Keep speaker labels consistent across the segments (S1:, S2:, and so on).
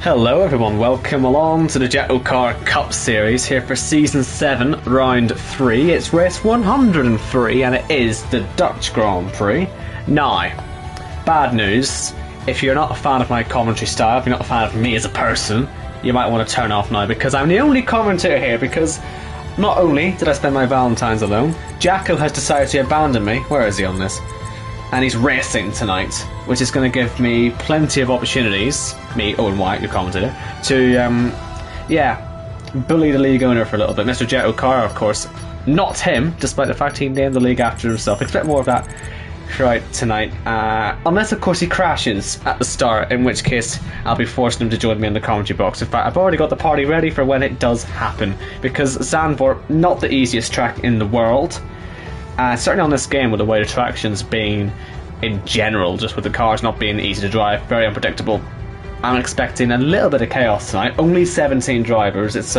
S1: Hello everyone, welcome along to the JACKOCAR Cup Series here for Season 7, Round 3. It's race 103 and it is the Dutch Grand Prix. Now, bad news, if you're not a fan of my commentary style, if you're not a fan of me as a person, you might want to turn off now because I'm the only commentator here because not only did I spend my Valentine's alone, Jacko has decided to abandon me. Where is he on this? And he's racing tonight, which is going to give me plenty of opportunities, me, Owen White, your commentator, to, bully the league owner for a little bit. Mr. JACKOCAR, of course, not him, despite the fact he named the league after himself. Expect more of that throughout tonight, unless, of course, he crashes at the start, in which case I'll be forcing him to join me in the commentary box. In fact, I've already got the party ready for when it does happen, because Zandvoort, not the easiest track in the world. Certainly on this game, with the way the traction's being in general, just with the cars not being easy to drive, very unpredictable, I'm expecting a little bit of chaos tonight. Only 17 drivers. It's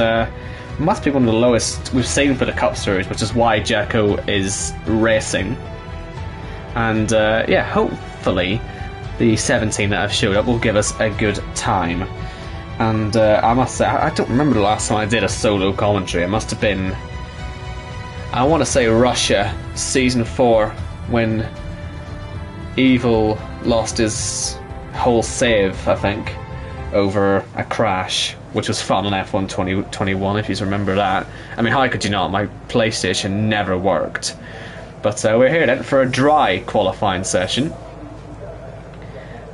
S1: must be one of the lowest we've seen for the Cup Series, which is why Jacko is racing. And hopefully the 17 that have showed up will give us a good time. And I must say, I don't remember the last time I did a solo commentary. It must have been, I want to say, Russia, Season 4, when Evil lost his whole save, I think, over a crash, which was fun on F1 2021, if you remember that. I mean, how could you not? My PlayStation never worked. But we're here then for a dry qualifying session.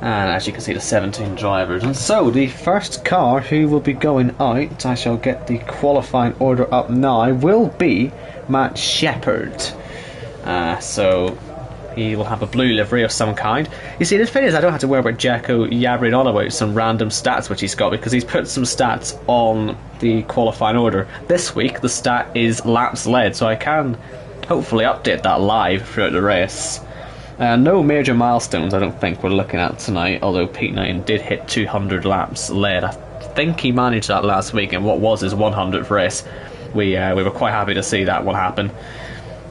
S1: And as you can see, the 17 drivers. And so, the first car who will be going out, I shall get the qualifying order up now, will be Matt Shepard. So he will have a blue livery of some kind. You see, the thing is, I don't have to worry about Jacko yabbering on about some random stats which he's got, because he's put some stats on the qualifying order. This week, the stat is laps led, so I can hopefully update that live throughout the race. No major milestones, I don't think, we're looking at tonight, although Pete 9 did hit 200 laps led. I think he managed that last week in what was his 100th race. We were quite happy to see that one happen.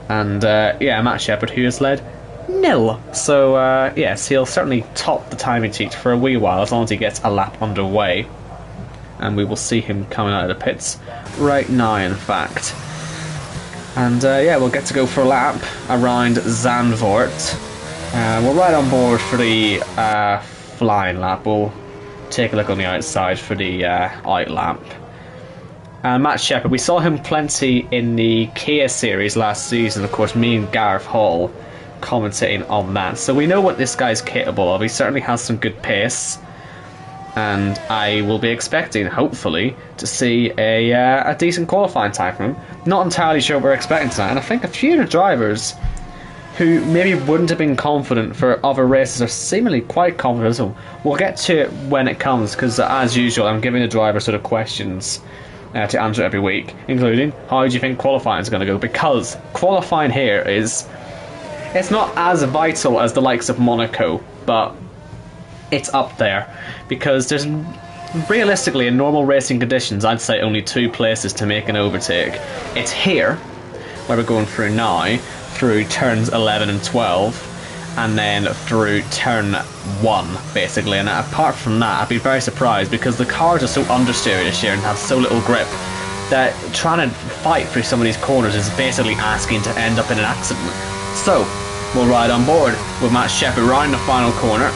S1: And Matt Shepard, who has led nil. So yes, he'll certainly top the timing sheet for a wee while, as long as he gets a lap underway. And we will see him coming out of the pits right now, in fact. And we'll get to go for a lap around Zandvoort. We're right on board for the flying lap. We'll take a look on the outside for the out lap. Matt Shepard, we saw him plenty in the Kia series last season. Of course, me and Gareth Hall commentating on that. So we know what this guy's capable of. He certainly has some good pace. And I will be expecting, hopefully, to see a decent qualifying time from him. Not entirely sure what we're expecting tonight. And I think a few of the drivers who maybe wouldn't have been confident for other races are seemingly quite confident. So we'll get to it when it comes, because as usual, I'm giving the drivers sort of questions to answer every week, including how do you think qualifying is going to go, because qualifying here is, it's not as vital as the likes of Monaco, but it's up there, because there's realistically, in normal racing conditions, I'd say only two places to make an overtake. It's here, where we're going through now, through turns 11 and 12, and then through turn 1, basically. And apart from that, I'd be very surprised, because the cars are so understeery this year and have so little grip that trying to fight through some of these corners is basically asking to end up in an accident. So we'll ride on board with Matt Shepard round the final corner.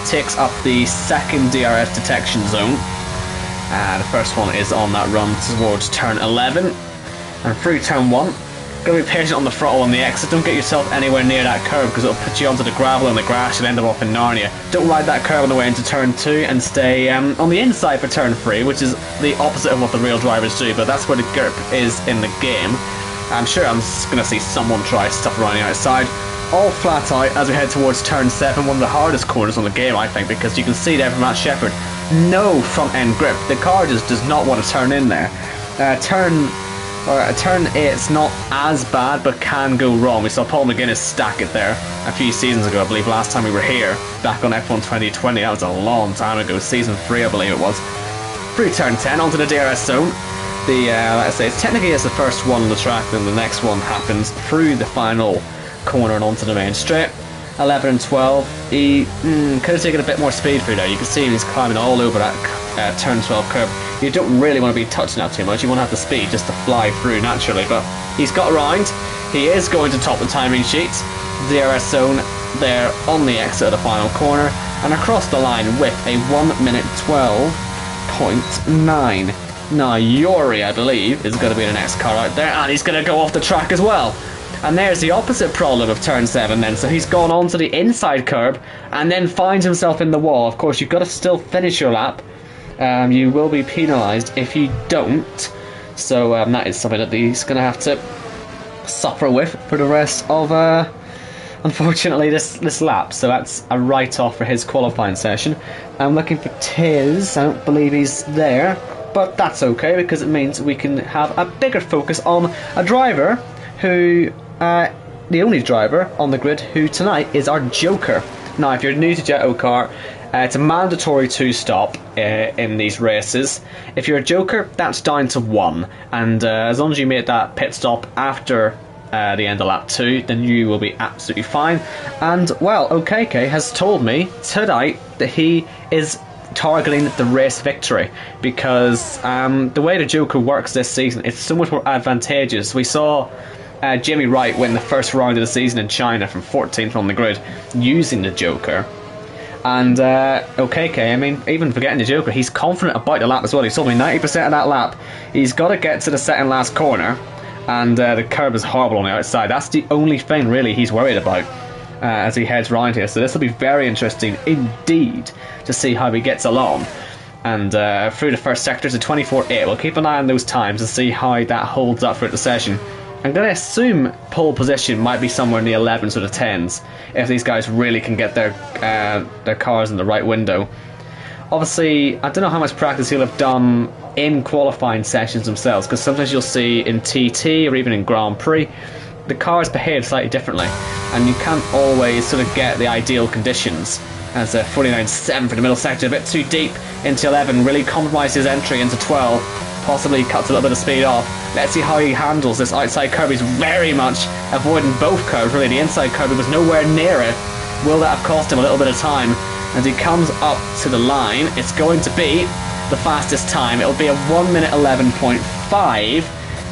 S1: Takes up the second DRS detection zone. The first one is on that run towards turn 11. And through turn 1, gotta be patient on the throttle on the exit. Don't get yourself anywhere near that curve, because it'll put you onto the gravel and the grass and end up off in Narnia. Don't ride that curve on the way into turn 2, and stay on the inside for turn 3, which is the opposite of what the real drivers do, but that's where the grip is in the game. I'm sure I'm gonna see someone try stuff around the outside. All flat out as we head towards turn 7, one of the hardest corners on the game, I think, because you can see there from Matt Shepard, no front end grip. The car just does not want to turn in there. Turn 8's not as bad, but can go wrong. We saw Paul McGuinness stack it there a few seasons ago, I believe, last time we were here, back on F1 2020. That was a long time ago, season 3 I believe it was. Through turn 10, onto the DRS zone. Let's say, technically it's the first one on the track, then the next one happens through the final corner and onto the main straight. 11 and 12, he could have taken a bit more speed through there. You can see him, he's climbing all over that turn 12 curb, you don't really want to be touching that too much. You want to have the speed just to fly through naturally, but he's got around. He is going to top the timing sheets. DRS zone there on the exit of the final corner, and across the line with a 1 minute 12.9. Now Yuri, I believe, is going to be the next car out there, and he's going to go off the track as well. And there's the opposite problem of turn 7 then. So he's gone on to the inside curb and then finds himself in the wall. Of course, you've got to still finish your lap. You will be penalised if you don't. So that is something that he's going to have to suffer with for the rest of, unfortunately, this lap. So that's a write-off for his qualifying session. I'm looking for Tiz. I don't believe he's there. But that's okay, because it means we can have a bigger focus on a driver who... the only driver on the grid who tonight is our Joker. Now, if you're new to JACKOCAR, it's a mandatory 2-stop in these races. If you're a Joker, that's down to 1, and as long as you make that pit stop after the end of lap 2, then you will be absolutely fine. And, well, OKK has told me tonight that he is targeting the race victory, because the way the Joker works this season, it's so much more advantageous. We saw Jimmy Wright win the first round of the season in China from 14th on the grid using the Joker. And OKK, I mean, even forgetting the Joker, he's confident about the lap as well. He told me 90% of that lap he's got to get to the second last corner, and the curb is horrible on the outside. That's the only thing really he's worried about as he heads round here. So this will be very interesting indeed to see how he gets along. And through the first sector to 24.8, we'll keep an eye on those times and see how that holds up throughout the session. I'm going to assume pole position might be somewhere in the 11s or the 10s if these guys really can get their cars in the right window. Obviously, I don't know how much practice he'll have done in qualifying sessions themselves, because sometimes you'll see in TT or even in Grand Prix, the cars behave slightly differently, and you can't always sort of get the ideal conditions. As 49.7 for the middle sector, a bit too deep into 11, really compromises his entry into 12. Possibly cuts a little bit of speed off. Let's see how he handles this outside curb. He's very much avoiding both curves, really. The inside curb, he was nowhere near it. Will that have cost him a little bit of time? As he comes up to the line, it's going to be the fastest time. It'll be a 1 minute 11.5,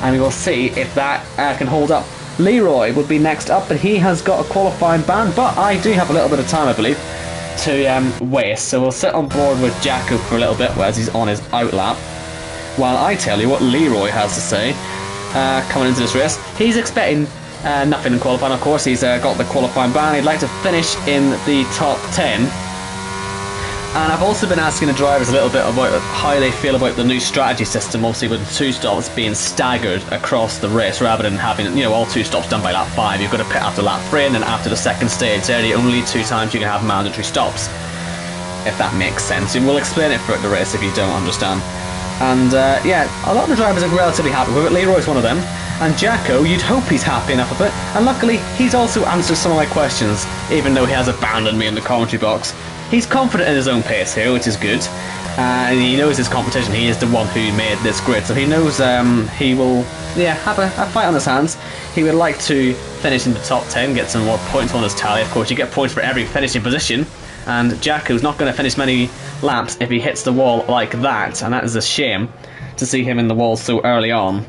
S1: and we will see if that can hold up. Leroy would be next up, but he has got a qualifying ban, but I do have a little bit of time, I believe, to waste. So we'll sit on board with Jacko for a little bit, whereas he's on his out lap, while I tell you what Leroy has to say coming into this race. He's expecting nothing in qualifying, of course. He's got the qualifying ban. He'd like to finish in the top 10. And I've also been asking the drivers a little bit about how they feel about the new strategy system, obviously with the 2-stops being staggered across the race rather than having, you know, all 2-stops done by lap 5. You've got to pit after lap 3 and then after the second stage. They're the only 2 times you can have mandatory stops, if that makes sense. And we'll explain it throughout the race if you don't understand. And yeah, a lot of the drivers are relatively happy with it. Leroy's one of them. And Jacko, you'd hope he's happy enough with it. And luckily, he's also answered some of my questions, even though he has abandoned me in the commentary box. He's confident in his own pace here, which is good. And he knows his competition. He is the one who made this grid, so he knows he will have a fight on his hands. He would like to finish in the top 10, get some more points on his tally. Of course, you get points for every finishing position. And Jacko's not going to finish many laps if he hits the wall like that, and that is a shame to see him in the wall so early on.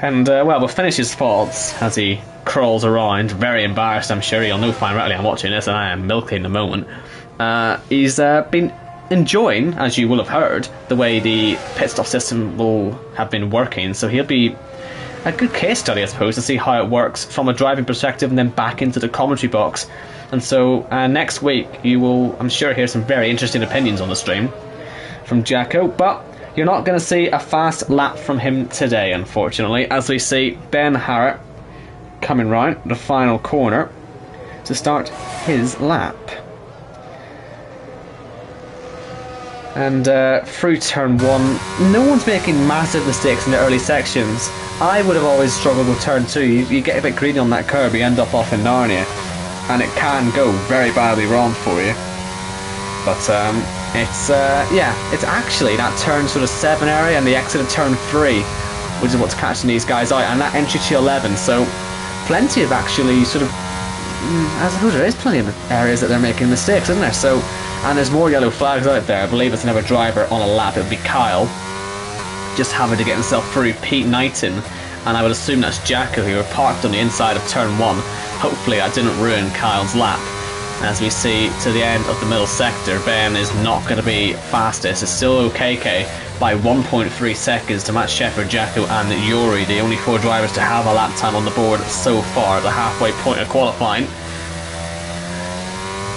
S1: And well, we'll finish his faults as he crawls around, very embarrassed. I'm sure he'll know fine rightly I'm watching this, and I am milking the moment. He's been enjoying, as you will have heard, the way the pit stop system will have been working, so he'll be a good case study, I suppose, to see how it works from a driving perspective and then back into the commentary box. And so next week you will, I'm sure, hear some very interesting opinions on the stream from Jacko, but you're not going to see a fast lap from him today, unfortunately, as we see Ben Harrett coming round the final corner to start his lap. And through turn 1, no one's making massive mistakes in the early sections. I would have always struggled with turn 2. You get a bit greedy on that curb, you end up off in Narnia, and it can go very badly wrong for you. But it's actually that turn sort of 7 area and the exit of turn 3, which is what's catching these guys out, and that entry to 11. So plenty of actually sort of, I suppose there is plenty of areas that they're making mistakes, isn't there? So And there's more yellow flags out there. I believe it's another driver on a lap. It would be Kyle, just having to get himself through Pete Knighton, and I would assume that's Jacko, who were parked on the inside of turn 1. Hopefully I didn't ruin Kyle's lap. As we see to the end of the middle sector, Ben is not going to be fastest. It's still OKK by 1.3 seconds to Matt Shepard, Jacko and Yuri, the only 4 drivers to have a lap time on the board so far at the halfway point of qualifying.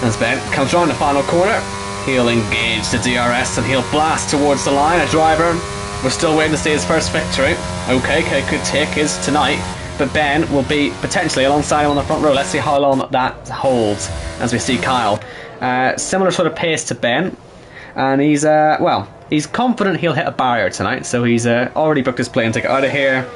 S1: As Ben comes around the final corner, he'll engage the DRS and he'll blast towards the line. A driver, we're still waiting to see his first victory. OKK could take his tonight, but Ben will be potentially alongside him on the front row. Let's see how long that holds as we see Kyle. Similar sort of pace to Ben, and he's, well, he's confident he'll hit a barrier tonight, so he's already booked his plane ticket out of here.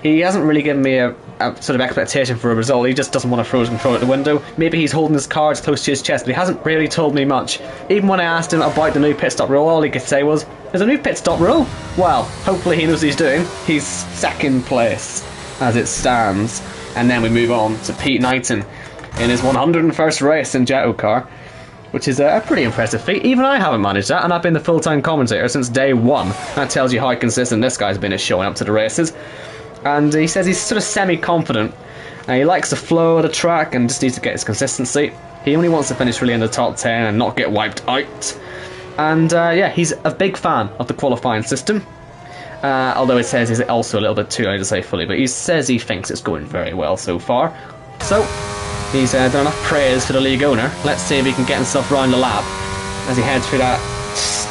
S1: He hasn't really given me a sort of expectation for a result. He just doesn't want to throw his control out the window. Maybe he's holding his cards close to his chest, but he hasn't really told me much. Even when I asked him about the new pit stop rule, all he could say was, "There's a new pit stop rule?" Well, hopefully he knows what he's doing. He's second place as it stands. And then we move on to Pete Knighton in his 101st race in JACKOCAR, which is a pretty impressive feat. Even I haven't managed that, and I've been the full-time commentator since day 1. That tells you how consistent this guy's been at showing up to the races. And he says he's sort of semi-confident. He likes the flow of the track and just needs to get his consistency. He only wants to finish really in the top 10 and not get wiped out. And yeah, he's a big fan of the qualifying system. Although it says he's also a little bit too early to say fully, but he says he thinks it's going very well so far. So he's done enough praise for the league owner. Let's see if he can get himself round the lap as he heads through that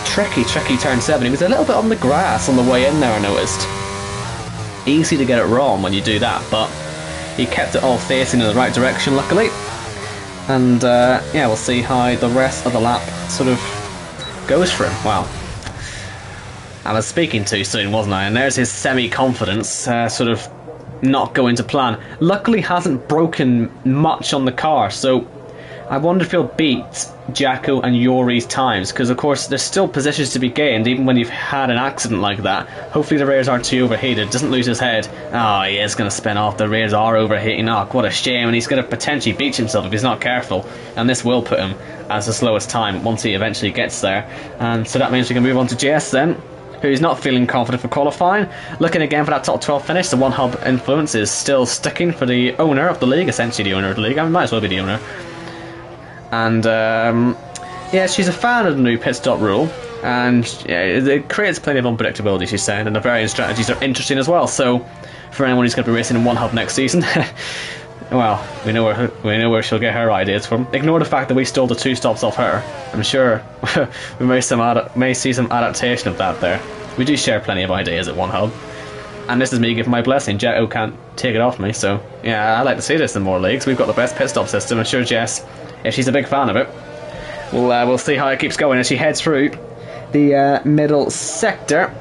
S1: tricky turn 7. He was a little bit on the grass on the way in there, I noticed. Easy to get it wrong when you do that, but he kept it all facing in the right direction, luckily. And yeah, we'll see how the rest of the lap sort of goes for him. Wow. I was speaking too soon, wasn't I? And there's his semi-confidence sort of not going to plan. Luckily hasn't broken much on the car, so I wonder if he'll beat Jacko and Yuri's times, because of course there's still positions to be gained even when you've had an accident like that. Hopefully the rears aren't too overheated, doesn't lose his head. Oh, he is going to spin off, the rears are overheating. Oh, what a shame, and he's going to potentially beat himself if he's not careful, and this will put him as the slowest time once he eventually gets there. And so that means we can move on to Jess then, who's not feeling confident for qualifying. Looking again for that top 12 finish. The one hub influence is still sticking for the owner of the league, essentially the owner of the league. I might as well be the owner. And yeah, she's a fan of the new pit stop rule, and yeah, it creates plenty of unpredictability, she's saying, and the varying strategies are interesting as well. So for anyone who's going to be racing in one hub next season, well, we know where she'll get her ideas from. Ignore the fact that we stole the 2 stops off her. I'm sure we may see some adaptation of that there. We do share plenty of ideas at one hub, and this is me giving my blessing. Jacko can't take it off me, so yeah, I'd like to see this in more leagues. We've got the best pit stop system. I'm sure Jess, if she's a big fan of it, we'll see how it keeps going as she heads through the middle sector.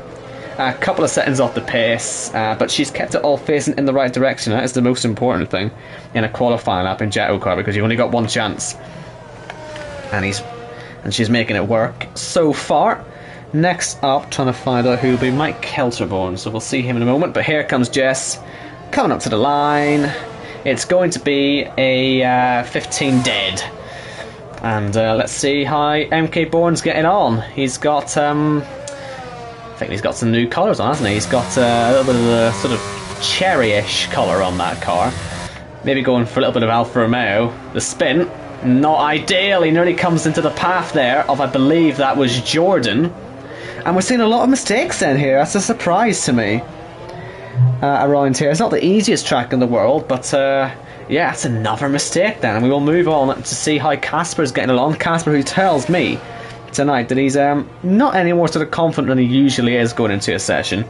S1: A couple of seconds off the pace, but she's kept it all facing in the right direction. That is the most important thing in a qualifying lap in JACKOCAR, because you've only got one chance, and she's making it work so far. Next up, trying to find out who will be Mike Kelterborn, so we'll see him in a moment. But here comes Jess coming up to the line. It's going to be a 15 dead, and let's see how MK Bourne's getting on. He's got I think he's got some new colours on, hasn't he? He's got a little bit of a sort of cherry-ish colour on that car. Maybe going for a little bit of Alfa Romeo. The spin, not ideal. He nearly comes into the path there of, I believe that was Jordan. And we're seeing a lot of mistakes in here. That's a surprise to me. Around here. It's not the easiest track in the world, but yeah, it's another mistake then. And we will move on to see how Casper's getting along. Casper, who tells me tonight that he's not any more sort of confident than he usually is going into a session,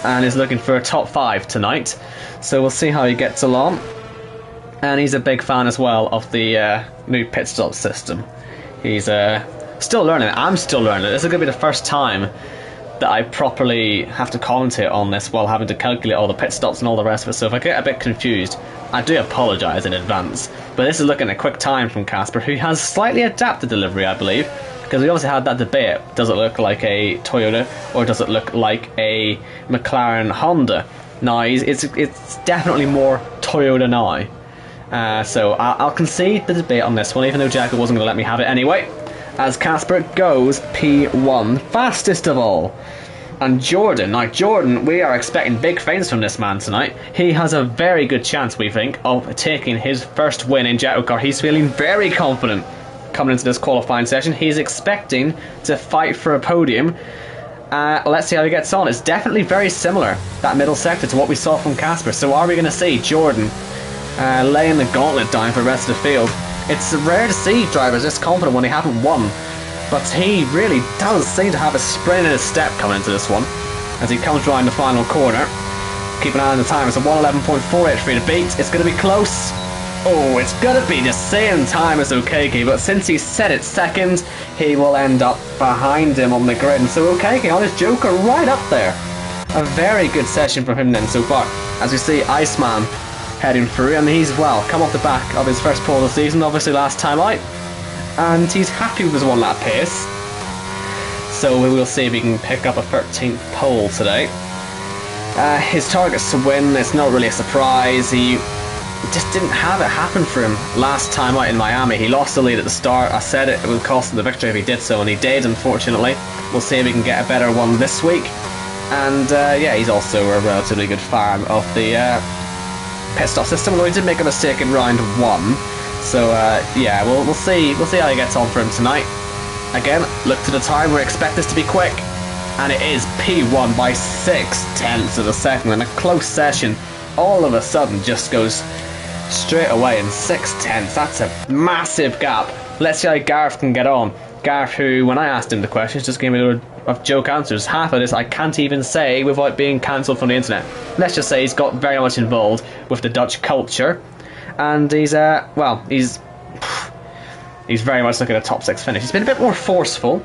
S1: and is looking for a top 5 tonight, so we'll see how he gets along. And he's a big fan as well of the new pit stop system. He's still learning it. I'm still learning it. This is going to be the first time that I properly have to commentate on this while having to calculate all the pit stops and all the rest of it, so if I get a bit confused, I do apologise in advance. But this is looking at a quick time from Casper, who has slightly adapted delivery, I believe, because we obviously had that debate. Does it look like a Toyota or does it look like a McLaren Honda? No, it's definitely more Toyota now. So I'll concede the debate on this one, even though Jacko wasn't going to let me have it anyway. as Casper goes P1, fastest of all. And Jordan, we are expecting big things from this man tonight. He has a very good chance, we think, of taking his first win in JACKOCAR. He's feeling very confident coming into this qualifying session. He's expecting to fight for a podium. Let's see how he gets on. It's definitely very similar, that middle sector, to what we saw from Casper. So are we going to see Jordan laying the gauntlet down for the rest of the field? It's rare to see drivers this confident when they haven't won. But he really does seem to have a spring in his step coming into this one as he comes around the final corner. Keep an eye on the time. It's a 1:11.483 to beat. It's going to be close. Oh, it's going to be the same time as Okeke, but since he set it second, he will end up behind him on the grid. And so Okeke on his Joker right up there. A very good session from him then so far. As we see Iceman heading through, and he's, well, come off the back of his first pole of the season, obviously last time out. And he's happy with his 1 lap pace. So we will see if he can pick up a 13th pole today. His target's to win. It's not really a surprise. He just didn't have it happen for him last time out in Miami. He lost the lead at the start. I said it would cost him the victory if he did so, and he did, unfortunately. We'll see if he can get a better one this week. And yeah, he's also a relatively good fan of the pit stop system, although he did make a mistake in round 1. So yeah, we'll see how he gets on for him tonight. Again, look to the time. We expect this to be quick, and it is P1 by 6/10 of a second. In a close session, all of a sudden just goes straight away in 6/10. That's a massive gap. Let's see how Gareth can get on. Gareth, who, when I asked him the questions, just gave me a load of joke answers. Half of this I can't even say without being cancelled from the internet. Let's just say he's got very much involved with the Dutch culture. And he's, well, he's very much looking at a top 6 finish. He's been a bit more forceful.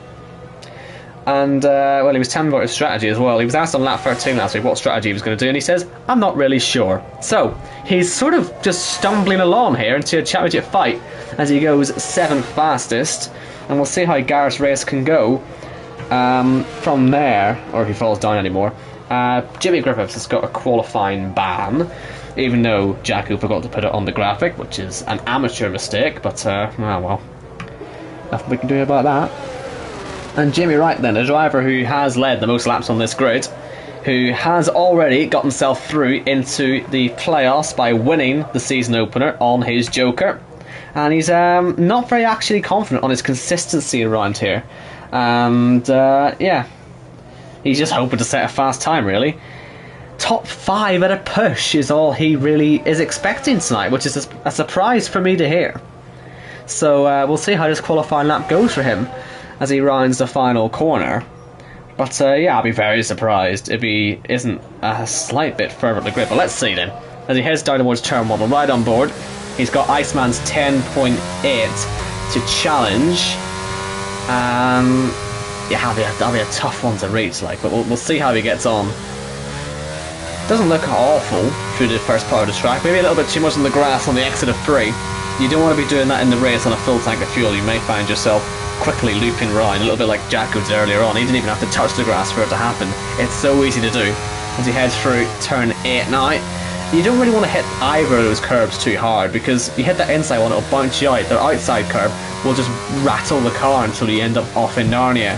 S1: And, well, he was telling me about his strategy as well. He was asked on lap 13 last week what strategy he was going to do, and he says, I'm not really sure. So, he's sort of just stumbling along here into a championship fight as he goes 7th fastest. And we'll see how Gareth's race can go from there, or if he falls down anymore. Jimmy Griffiths has got a qualifying ban, even though Jacko forgot to put it on the graphic, which is an amateur mistake, but, oh well, nothing we can do about that. And Jimmy Wright then, a driver who has led the most laps on this grid, who has already got himself through into the playoffs by winning the season opener on his Joker. And he's not very actually confident on his consistency around here. And, yeah, he's just hoping to set a fast time, really. Top 5 at a push is all he really is expecting tonight, which is a surprise for me to hear. So we'll see how this qualifying lap goes for him as he rounds the final corner. But yeah, I'll be very surprised if he isn't a slight bit further up the grid. But let's see then. As he heads down towards turn 1, right on board, he's got Iceman's 10.8 to challenge. Yeah, that'll be a tough one to reach, like, but we'll see how he gets on. Doesn't look awful through the first part of the track. Maybe a little bit too much on the grass on the exit of 3. You don't want to be doing that in the race on a full tank of fuel. You may find yourself quickly looping around, a little bit like Jacko did earlier on. He didn't even have to touch the grass for it to happen. It's so easy to do. As he heads through turn 8 now, you don't really want to hit either of those curbs too hard, because you hit that inside one, it'll bounce you out. The outside curb will just rattle the car until you end up off in Narnia.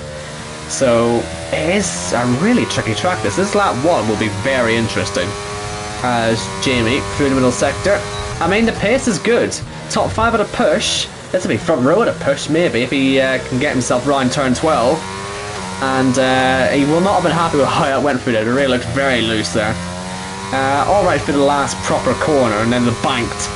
S1: So it is a really tricky track. This lap 1 will be very interesting. As Jamie through the middle sector. I mean, the pace is good. Top 5 at a push. This will be front row at a push, maybe, if he can get himself round turn 12. And he will not have been happy with how that went through there. It really looked very loose there. Alright for the last proper corner, and then the banked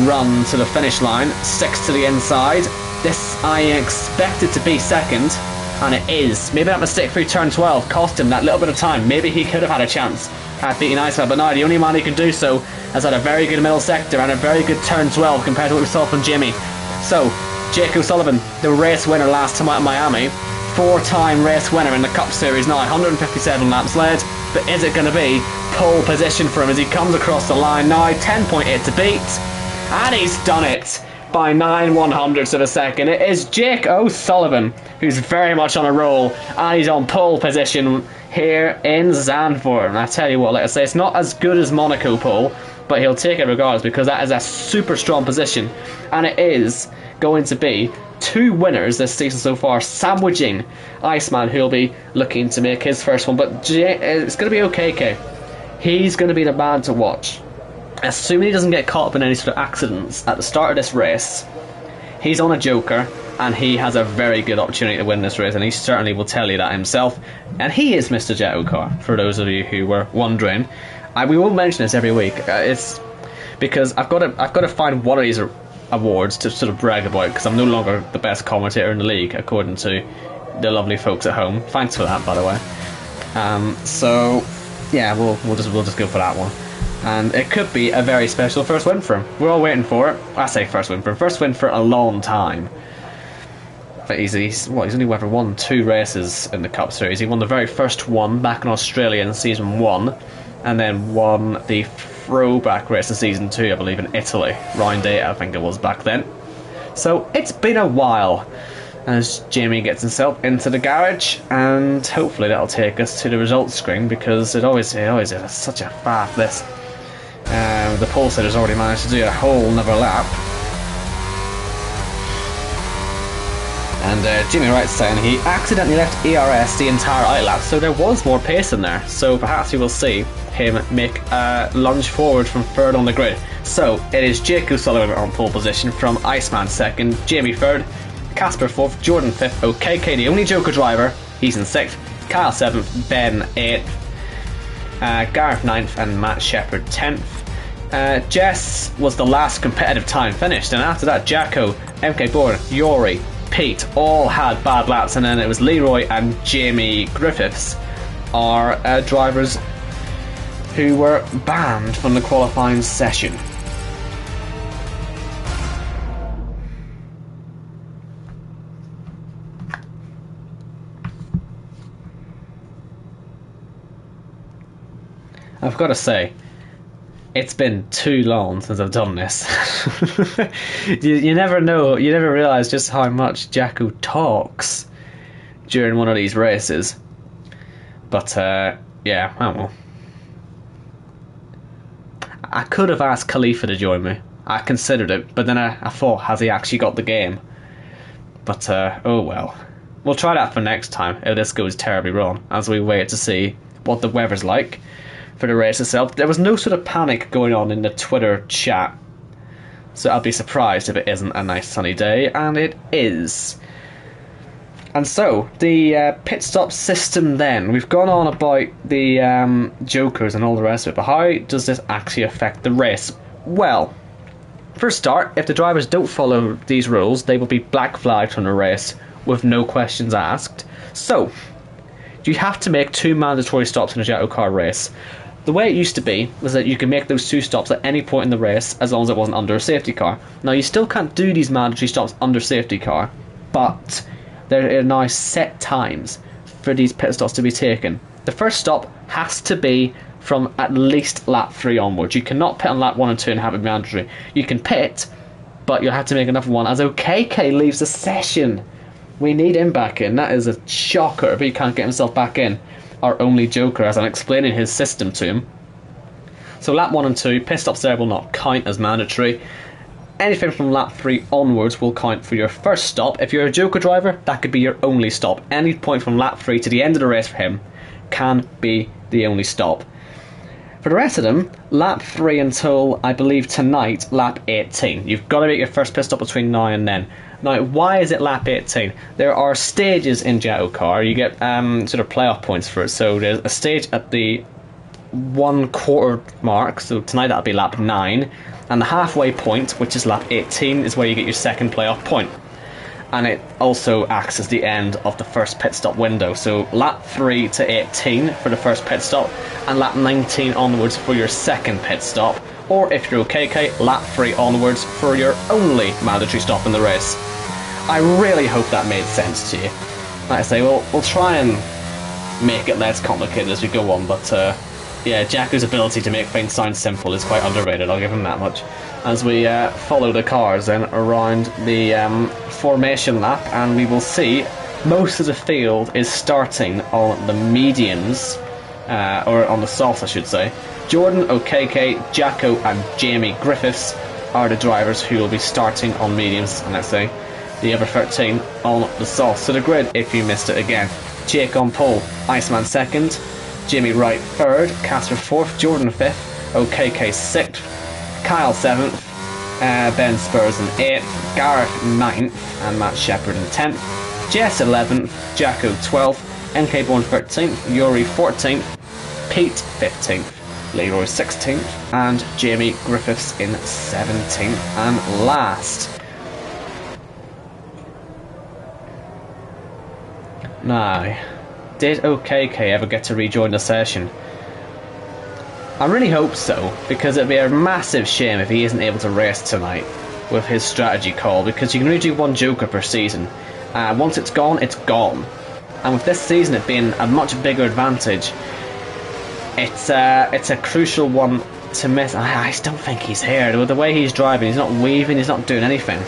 S1: run to the finish line. 6 to the inside. This I expected to be second. And it is. Maybe that mistake through turn 12 cost him that little bit of time. Maybe he could have had a chance at beating Iceman, but now the only man who can do so has had a very good middle sector and a very good turn 12 compared to what we saw from Jimmy. So, Jake O'Sullivan, the race winner last time out in Miami, 4-time race winner in the Cup Series now, 157 laps led, but is it going to be pole position for him as he comes across the line now? 10.8 to beat, and he's done it by 9/100ths of a second. It is Jake O'Sullivan who's very much on a roll, and he's on pole position here in Zandvoort. And I tell you what, like I say, it's not as good as Monaco pole, but he'll take it regardless because that is a super strong position, and it is going to be 2 winners this season so far, sandwiching Iceman, who'll be looking to make his first one. But it's going to be OKK. He's going to be the man to watch. Assuming he doesn't get caught up in any sort of accidents at the start of this race, he's on a Joker, and he has a very good opportunity to win this race, and he certainly will tell you that himself. And he is Mr. JACKOCAR, for those of you who were wondering. We will mention this every week. It's because I've got to find one of these awards to sort of brag about, because I'm no longer the best commentator in the league, according to the lovely folks at home. Thanks for that, by the way. So yeah, we'll just go for that one. And it could be a very special first win for him. We're all waiting for it. I say first win for him. First win for a long time. But he's only ever won 2 races in the Cup Series. He won the very first one back in Australia in Season 1, and then won the throwback race in Season 2, I believe, in Italy. Round 8, I think it was back then. So it's been a while as Jamie gets himself into the garage, and hopefully that'll take us to the results screen, because it always is such a faff, this. The pole setter's already managed to do a whole another lap. And Jimmy Wright's saying he accidentally left ERS the entire outlap, so there was more pace in there. So perhaps we will see him make a lunge forward from third on the grid. So it is Jake O'Sullivan on pole position, from Iceman second, Jamie third, Casper fourth, Jordan fifth, OKK the only Joker driver, he's in sixth, Kyle seventh, Ben eighth, Gareth ninth, and Matt Shepherd 10th. Jess was the last competitive time finished, and after that Jacko, MK Bourne, Yori, Pete all had bad laps, and then it was Leroy and Jamie Griffiths are drivers who were banned from the qualifying session. I've got to say, it's been too long since I've done this. you never know, you never realise just how much Jacko talks during one of these races. But, yeah, I don't know. I could have asked Khalifa to join me. I considered it, but then I thought, has he actually got the game? But, oh well. We'll try that for next time, if this goes terribly wrong, as we wait to see what the weather's like for the race itself. There was no sort of panic going on in the Twitter chat, so I'll be surprised if it isn't a nice sunny day, and it is. And so, the pit stop system then. We've gone on about the Jokers and all the rest of it, but how does this actually affect the race? Well, for a start, if the drivers don't follow these rules, they will be black flagged from the race with no questions asked. So, you have to make 2 mandatory stops in a JACKOCAR race. The way it used to be was that you could make those 2 stops at any point in the race as long as it wasn't under a safety car. Now, you still can't do these mandatory stops under safety car, but there are now set times for these pit stops to be taken. The first stop has to be from at least lap 3 onwards. You cannot pit on lap 1 and 2 and have it mandatory. You can pit, but you'll have to make another one as OKK leaves the session. We need him back in. That is a shocker, but he can't get himself back in. Our only Joker, as I'm explaining his system to him. So lap 1 and 2, pit stops there will not count as mandatory. Anything from lap 3 onwards will count for your first stop. If you're a Joker driver, that could be your only stop. Any point from lap 3 to the end of the race for him can be the only stop. For the rest of them, lap 3 until, I believe tonight, lap 18. You've got to make your first pit stop between now and then. Now, why is it lap 18? There are stages in JACKOCAR. You get sort of playoff points for it. So there's a stage at the 1/4 mark, so tonight that'll be lap 9. And the halfway point, which is lap 18, is where you get your second playoff point. And it also acts as the end of the first pit stop window. So lap 3 to 18 for the first pit stop, and lap 19 onwards for your second pit stop. Or if you're OKK, lap 3 onwards for your only mandatory stop in the race. I really hope that made sense to you. Like I say, we'll try and make it less complicated as we go on, but yeah, Jacko's ability to make things sound simple is quite underrated, I'll give him that much. As we follow the cars then around the formation lap, and we will see most of the field is starting on the mediums or on the softs I should say. Jordan, OKK, Jacko and Jamie Griffiths are the drivers who will be starting on mediums, and let's say the other 13 on the softs. So the grid, if you missed it again: Jake on pole, Iceman second, Jimmy Wright third, Casper fourth, Jordan fifth, OKK sixth, Kyle seventh, Ben Spurs in 8th, Gareth 9th, and Matt Shepherd in 10th, Jess 11th, Jacko 12th, MK Born 13th, Yuri 14th, Pete 15th, Leroy 16th, and Jamie Griffiths in 17th. And last, now, did OKK ever get to rejoin the session? I really hope so, because it'd be a massive shame if he isn't able to race tonight with his strategy call, because you can only do one Joker per season. Once it's gone, it's gone. And with this season it being a much bigger advantage, it's a crucial one to miss. I just don't think he's here. With the way he's driving, he's not weaving, he's not doing anything.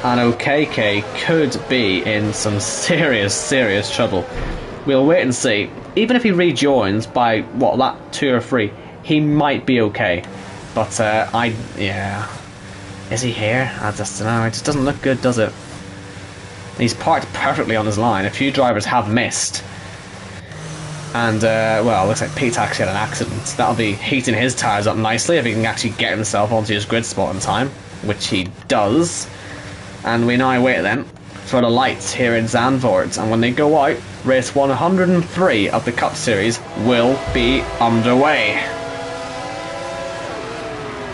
S1: And OKK could be in some serious trouble. We'll wait and see. Even if he rejoins by, what, that 2 or 3, he might be okay. But, yeah. Is he here? I just don't know. It just doesn't look good, does it? He's parked perfectly on his line. A few drivers have missed. And, well, it looks like Pete actually had an accident. That'll be heating his tyres up nicely if he can actually get himself onto his grid spot in time, which he does. And we now wait then for the lights here in Zandvoort, and when they go out, race 103 of the Cup Series will be underway.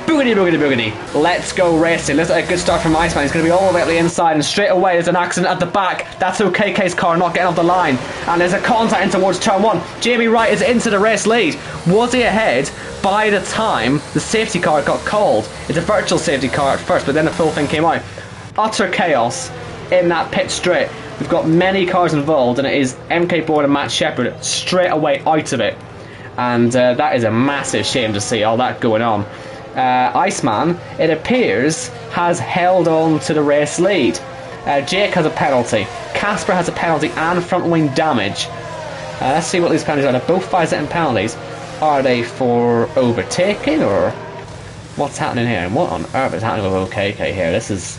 S1: Boogity boogity boogity. Let's go racing. Let's get a good start from Iceman. He's going to be all the way up the inside, and straight away there's an accident at the back. That's OKK's car not getting off the line, and there's a contact in towards turn 1. Jamie Wright is into the race lead. Was he ahead by the time the safety car got called? It's a virtual safety car at first, but then the full thing came out. Utter chaos in that pit straight. We've got many cars involved, and it is MK Board and Matt Shepherd straight away out of it, and that is a massive shame to see all that going on. Iceman, it appears, has held on to the race lead. Jake has a penalty, Casper has a penalty and front wing damage. Let's see what these penalties are. They're both 5-second penalties. Are they for overtaking, or what's happening here? And what on earth is happening with OKK here? This is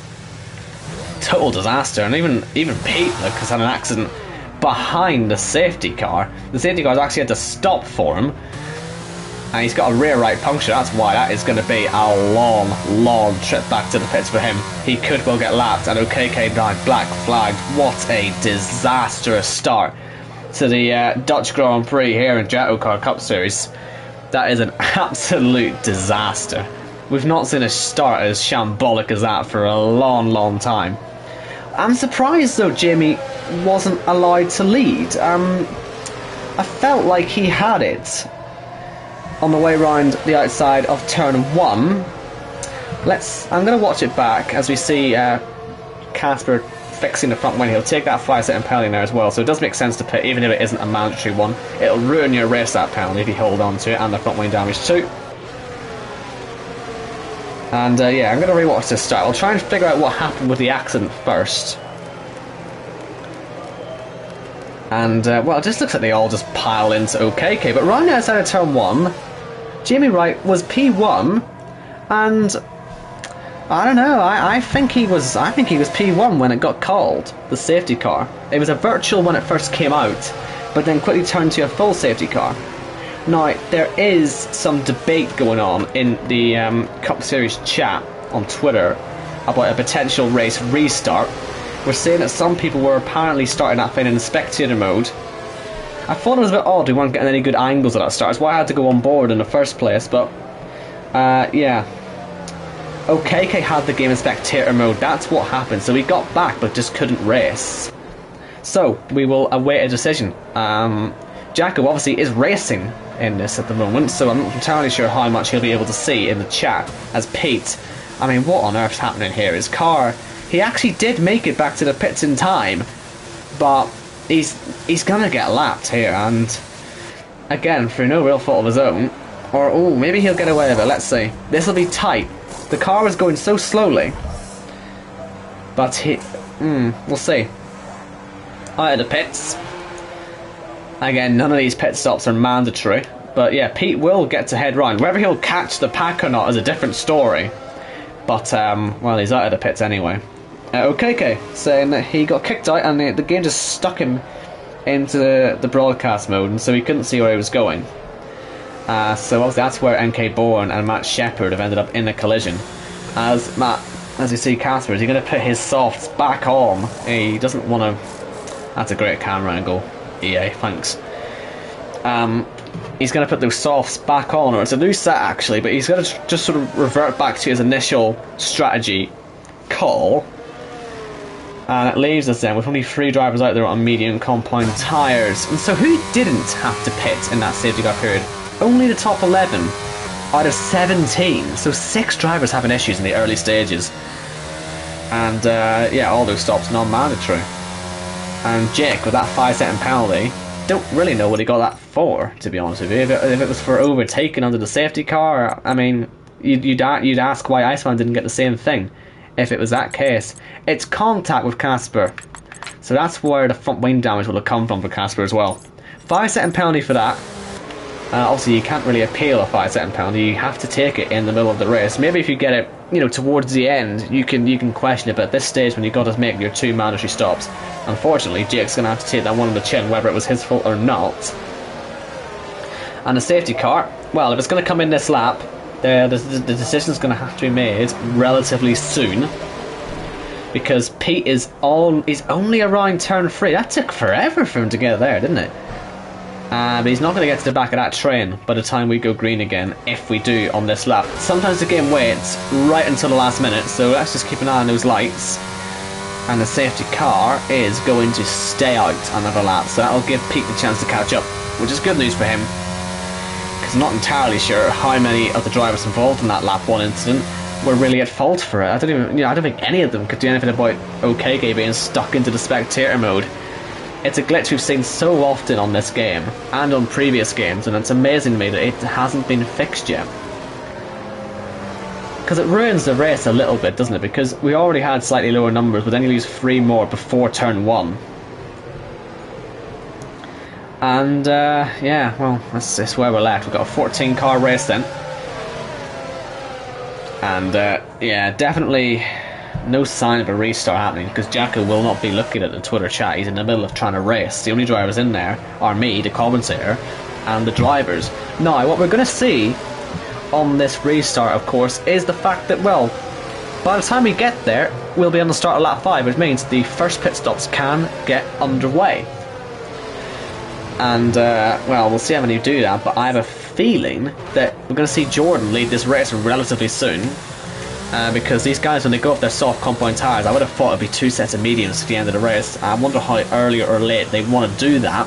S1: total disaster. And even Pete, look, has had an accident behind the safety car. The safety car's actually had to stop for him, and he's got a rear right puncture. That's why that is going to be a long trip back to the pits for him. He could well get lapped, and OKK died black flagged. What a disastrous start to the Dutch Grand Prix here in JACKOCAR Cup Series. That is an absolute disaster. We've not seen a start as shambolic as that for a long time. I'm surprised though Jamie wasn't allowed to lead. I felt like he had it on the way round the outside of turn 1. I'm going to watch it back as we see Casper fixing the front wing. He'll take that 5-second penalty there as well, so it does make sense to pit even if it isn't a mandatory one. It'll ruin your race, that penalty, if you hold on to it, and the front wing damage too. And yeah, I'm going to rewatch this start. I'll try and figure out what happened with the accident first. And well, it just looks like they all just pile into OKK. But right outside of turn 1, Jamie Wright was P1, and I don't know. I think he was P1 when it got called, the safety car. It was a virtual when it first came out, but then quickly turned to a full safety car. Now, there is some debate going on in the Cup Series chat on Twitter about a potential race restart. We're saying that some people were apparently starting that thing in spectator mode. I thought it was a bit odd we weren't getting any good angles at that start. That's why I had to go on board in the first place, but yeah. OKK had the game in spectator mode, that's what happened. So he got back but just couldn't race. So, we will await a decision. Jacko obviously is racing in this at the moment, so I'm not entirely sure how much he'll be able to see in the chat as Pete. I mean, what on earth's happening here? His car, he actually did make it back to the pits in time, but he's gonna get lapped here, and again, through no real fault of his own. Or, oh, maybe he'll get away with it, let's see. This will be tight. The car was going so slowly, but we'll see. Out of the pits. Again, none of these pit stops are mandatory. But yeah, Pete will get to head round. Whether he'll catch the pack or not is a different story. But, well, he's out of the pits anyway. OKK saying that he got kicked out and the game just stuck him into the broadcast mode, and so he couldn't see where he was going. So obviously that's where NK Bourne and Matt Shepard have ended up in a collision. As you see, Casper, is he going to put his softs back on? He doesn't want to... That's a great camera angle, EA, thanks. He's going to put those softs back on, or it's a new set actually, but he's going to just sort of revert back to his initial strategy call. And it leaves us then with only 3 drivers out there on medium compound tyres. And so who didn't have to pit in that safety car period? Only the top 11 out of 17. So 6 drivers having issues in the early stages. And yeah, all those stops non-mandatory. And Jake, with that 5-second penalty, don't really know what he got that for, to be honest with you. If it was for overtaking under the safety car, I mean, you'd ask why Iceman didn't get the same thing. If it was that case, it's contact with Casper, so that's where the front wing damage will have come from for Casper as well. 5-second penalty for that. Obviously, you can't really appeal a 5-second penalty. You have to take it in the middle of the race. Maybe if you get it, you know, towards the end, you can question it. But at this stage, when you've got to make your 2 mandatory stops, unfortunately, Jake's going to have to take that one on the chin, whether it was his fault or not. And the safety car, well, if it's going to come in this lap, the decision's going to have to be made relatively soon, because Pete is only around turn 3. That took forever for him to get there, didn't it? But he's not going to get to the back of that train by the time we go green again, if we do on this lap. Sometimes the game waits right until the last minute, so let's just keep an eye on those lights. And the safety car is going to stay out another lap, so that'll give Pete the chance to catch up, which is good news for him. I'm not entirely sure how many of the drivers involved in that lap 1 incident were really at fault for it. I don't think any of them could do anything about OKK being stuck into the spectator mode. It's a glitch we've seen so often on this game and on previous games, and it's amazing to me that it hasn't been fixed yet. Because it ruins the race a little bit, doesn't it? Because we already had slightly lower numbers, but then you lose 3 more before turn 1. And yeah, well, that's where we're left. We've got a 14 car race then. And yeah, definitely no sign of a restart happening, because Jacko will not be looking at the Twitter chat. He's in the middle of trying to race. The only drivers in there are me, the commentator, and the drivers. Now, what we're going to see on this restart, of course, is the fact that, well, by the time we get there, we'll be on the start of lap 5, which means the first pit stops can get underway. And, well, we'll see how many do that, but I have a feeling that we're going to see Jordan lead this race relatively soon. Because these guys, when they go off their soft compound tyres, I would have thought it would be 2 sets of mediums at the end of the race. I wonder how early or late they want to do that.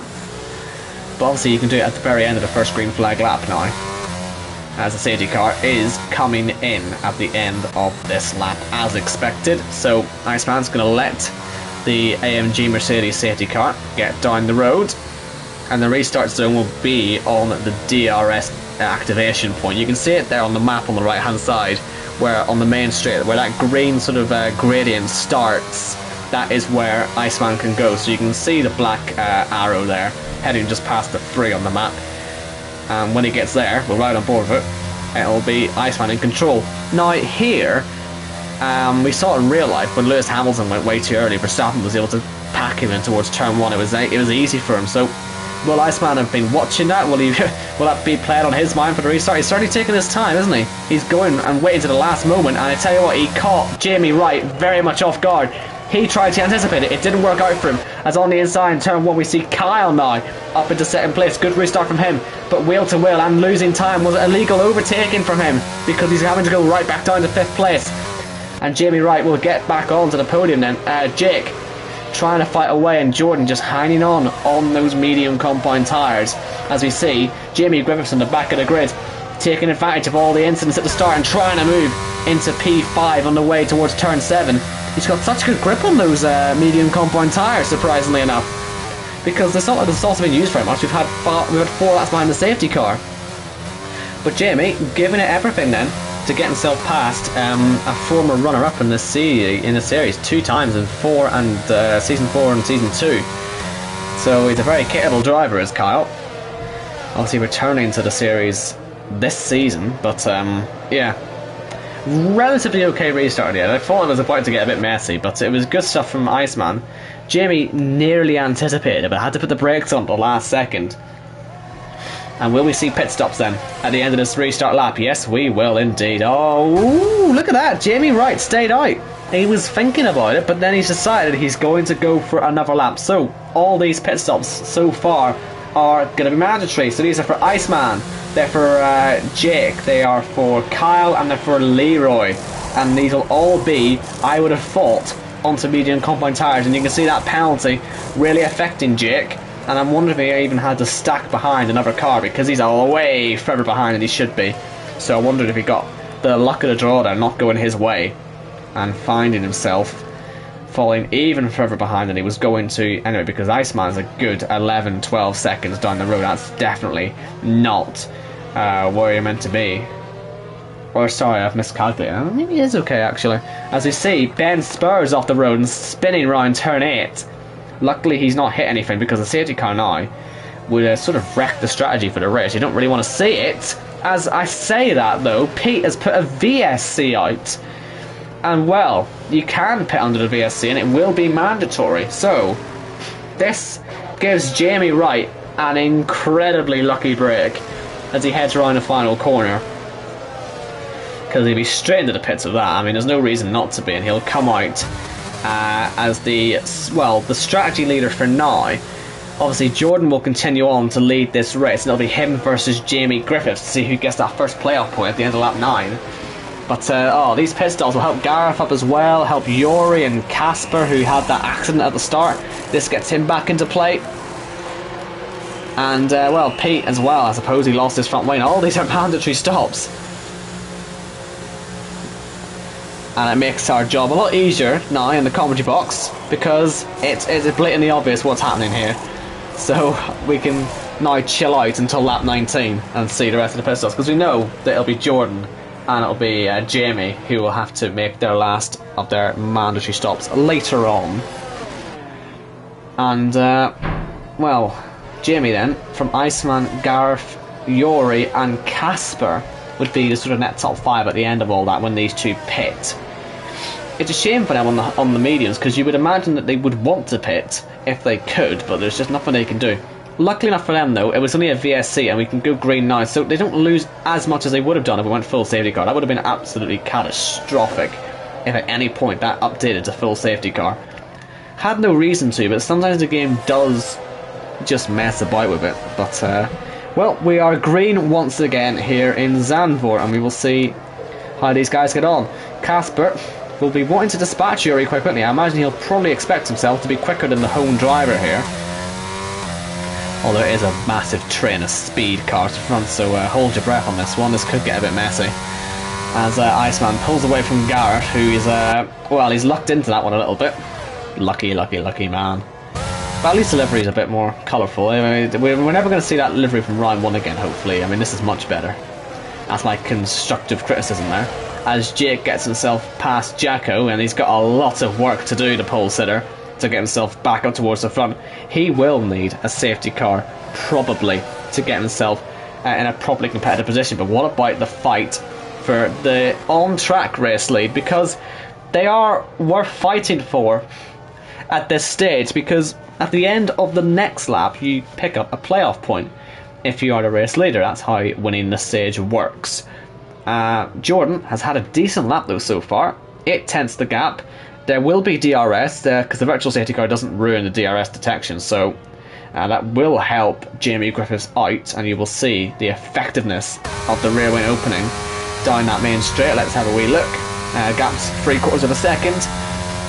S1: But obviously you can do it at the very end of the first green flag lap now, as the safety car is coming in at the end of this lap as expected. So Iceman's going to let the AMG Mercedes safety car get down the road, and the restart zone will be on the DRS activation point. You can see it there on the map on the right hand side, where on the main straight, where that green sort of gradient starts. That is where Iceman can go. So you can see the black arrow there heading just past the 3 on the map, and when he gets there, we're right on board with it. It'll be Iceman in control. Now here, we saw it in real life when Lewis Hamilton went way too early. Verstappen was able to pack him in towards turn 1. It was easy for him. So will Iceman have been watching that? Will that be played on his mind for the restart? He's certainly taking his time, isn't he? He's going and waiting to the last moment, and I tell you what, he caught Jamie Wright very much off guard. He tried to anticipate it. It didn't work out for him, as on the inside in turn 1 we see Kyle now up into 2nd place. Good restart from him, but wheel to wheel and losing time was illegal overtaking from him, because he's having to go right back down to 5th place. And Jamie Wright will get back onto the podium then. Jake trying to fight away, and Jordan just hanging on those medium compound tyres. As we see, Jamie Griffiths in the back of the grid, taking advantage of all the incidents at the start and trying to move into P5 on the way towards turn 7. He's got such good grip on those medium compound tyres, surprisingly enough, because it's not like the salt's been used very much. We've had 4 laps behind the safety car. But Jamie giving it everything then to get himself past a former runner-up in the series 2 times in season 4 and season 2. So he's a very capable driver, is Kyle. Obviously returning to the series this season, but yeah. Relatively okay restart here. I thought it was about to get a bit messy, but it was good stuff from Iceman. Jamie nearly anticipated, but had to put the brakes on at the last second. And will we see pit stops then at the end of this restart lap? Yes, we will indeed. Oh, look at that. Jamie Wright stayed out. He was thinking about it, but then he's decided he's going to go for another lap. So all these pit stops so far are going to be mandatory. So these are for Iceman, they're for Jake, they are for Kyle, and they're for Leroy. And these will all be, I would have thought, onto medium compound tyres. And you can see that penalty really affecting Jake. And I'm wondering if he even had to stack behind another car, because he's all way further behind than he should be. So I wondered if he got the luck of the draw there, not going his way, and finding himself falling even further behind than he was going to anyway, because Iceman's a good 11-12 seconds down the road. That's definitely not where you're meant to be. Or sorry, I've miscalculated. Maybe he is okay actually. As you see, Ben spurs off the road and spinning round turn 8. Luckily he's not hit anything, because the safety car now would sort of wreck the strategy for the race. You don't really want to see it. As I say that though, Pete has put a VSC out. And well, you can pit under the VSC and it will be mandatory. So, this gives Jamie Wright an incredibly lucky break as he heads around the final corner. Because he'll be straight into the pits of that. I mean, there's no reason not to be, and he'll come out as the strategy leader for now. Obviously Jordan will continue on to lead this race, and it'll be him versus Jamie Griffiths to see who gets that first playoff point at the end of lap 9. But these pit stops will help Gareth up as well, help Yuri and Casper, who had that accident at the start. This gets him back into play. And well, Pete as well, I suppose he lost his front wing. All these are mandatory stops. And it makes our job a lot easier now in the commentary box, because it's blatantly obvious what's happening here. So we can now chill out until lap 19 and see the rest of the pit stops, because we know that it'll be Jordan and it'll be Jamie who will have to make their last of their mandatory stops later on. And well, Jamie then, from Iceman, Gareth, Yuri and Casper would be the sort of net top 5 at the end of all that when these two pit. It's a shame for them on the mediums, because you would imagine that they would want to pit if they could, but there's just nothing they can do. Luckily enough for them though, it was only a VSC and we can go green now, so they don't lose as much as they would have done if we went full safety car. That would have been absolutely catastrophic if at any point that updated to full safety car. Had no reason to, but sometimes the game does just mess about with it. But well, we are green once again here in Zandvoort, and we will see how these guys get on. Casper will be wanting to dispatch Yuri quite quickly. I imagine he'll probably expect himself to be quicker than the home driver here. Although it is a massive train of speed cars to front, so hold your breath on this one. This could get a bit messy. As Iceman pulls away from Garrett, who is, well, he's lucked into that one a little bit. Lucky man. But at least the livery is a bit more colourful. I mean, we're never going to see that livery from round 1 again, hopefully. I mean, this is much better. That's my constructive criticism there. As Jake gets himself past Jacko, and he's got a lot of work to do, the pole sitter, to get himself back up towards the front. He will need a safety car, probably, to get himself in a properly competitive position. But what about the fight for the on-track race lead? Because they are worth fighting for at this stage, because at the end of the next lap you pick up a playoff point if you are the race leader. That's how winning the stage works. Jordan has had a decent lap though so far, 8/10 the gap. There will be DRS because the virtual safety car doesn't ruin the DRS detection, so that will help Jamie Griffiths out, and you will see the effectiveness of the rear wing opening down that main straight. Let's have a wee look. Gap's 3/4 of a second.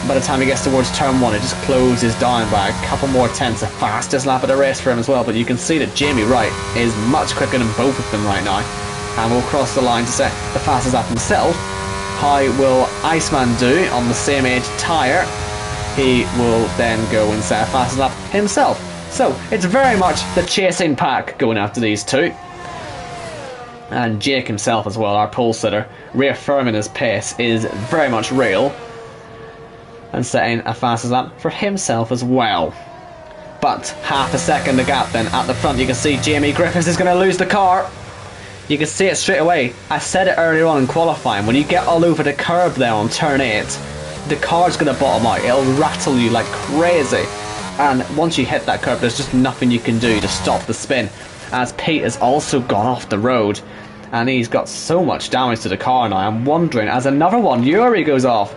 S1: By the time he gets towards turn 1, it just closes down by a couple more tenths. The fastest lap of the race for him as well, but you can see that Jamie Wright is much quicker than both of them right now, and will cross the line to set the fastest lap himself. How will Iceman do on the same age tyre? He will then go and set a fastest lap himself. So it's very much the chasing pack going after these two. And Jake himself as well, our pole sitter, reaffirming his pace, is very much real, and setting a fastest lap for himself as well. but half a second the gap. Then at the front you can see Jamie Griffiths is going to lose the car. You can see it straight away. I said it earlier on in qualifying, when you get all over the curb there on turn 8, the car's going to bottom out. It'll rattle you like crazy. And once you hit that curb, there's just nothing you can do to stop the spin. As Pete has also gone off the road. And he's got so much damage to the car now. I'm wondering, as another one, Yuri goes off.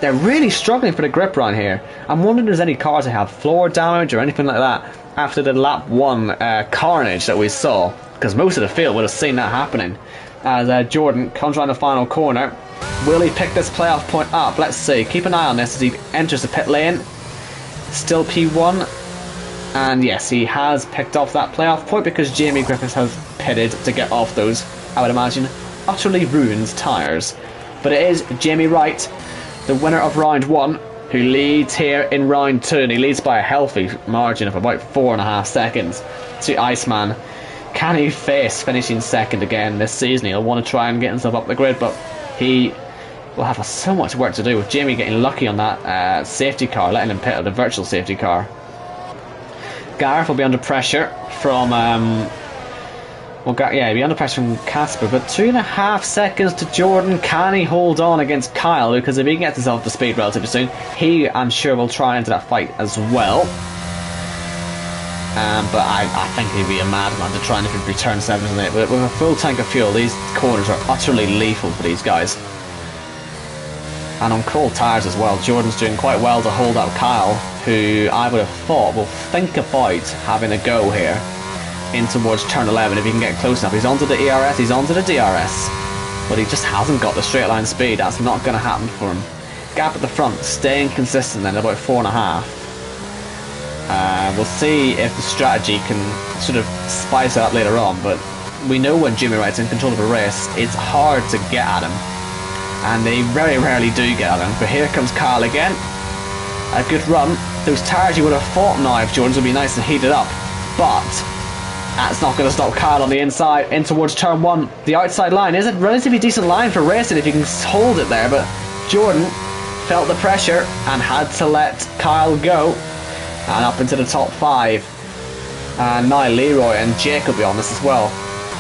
S1: They're really struggling for the grip run here. I'm wondering if there's any cars that have floor damage or anything like that after the lap 1 carnage that we saw. Because most of the field would have seen that happening. As Jordan comes around the final corner. Will he pick this playoff point up? Let's see. Keep an eye on this as he enters the pit lane. Still P1. And yes, he has picked off that playoff point because Jamie Griffiths has pitted to get off those, I would imagine, utterly ruined tyres. But it is Jamie Wright, the winner of round 1, who leads here in round 2. And he leads by a healthy margin of about 4.5 seconds to Iceman. Can he face finishing second again this season? He'll want to try and get himself up the grid, but he will have so much work to do with Jamie getting lucky on that safety car, letting him pit at the virtual safety car. Gareth will be under pressure from he'll be under pressure from Casper, but 2.5 seconds to Jordan. Can he hold on against Kyle? Because if he gets himself to speed relatively soon, he, I'm sure, will try into that fight as well. But I think he'd be a madman to try and return turn 7 and 8. But with a full tank of fuel, these corners are utterly lethal for these guys. And on cold tyres as well, Jordan's doing quite well to hold out Kyle, who I would have thought will think about having a go here in towards turn 11 if he can get close enough. He's onto the ERS, he's onto the DRS, but he just hasn't got the straight line speed. That's not going to happen for him. Gap at the front, staying consistent then, about 4.5. We'll see if the strategy can sort of spice it up later on, but we know when Jimmy Wright's in control of a race, it's hard to get at him. And they very rarely do get at him. But here comes Kyle again. A good run. Those tyres you would have thought now if Jordan's would be nice and heated up. But that's not going to stop Kyle on the inside. In towards turn 1. The outside line is a relatively decent line for racing if you can hold it there. But Jordan felt the pressure and had to let Kyle go. And up into the top 5. And now Leroy and Jake will be on this as well.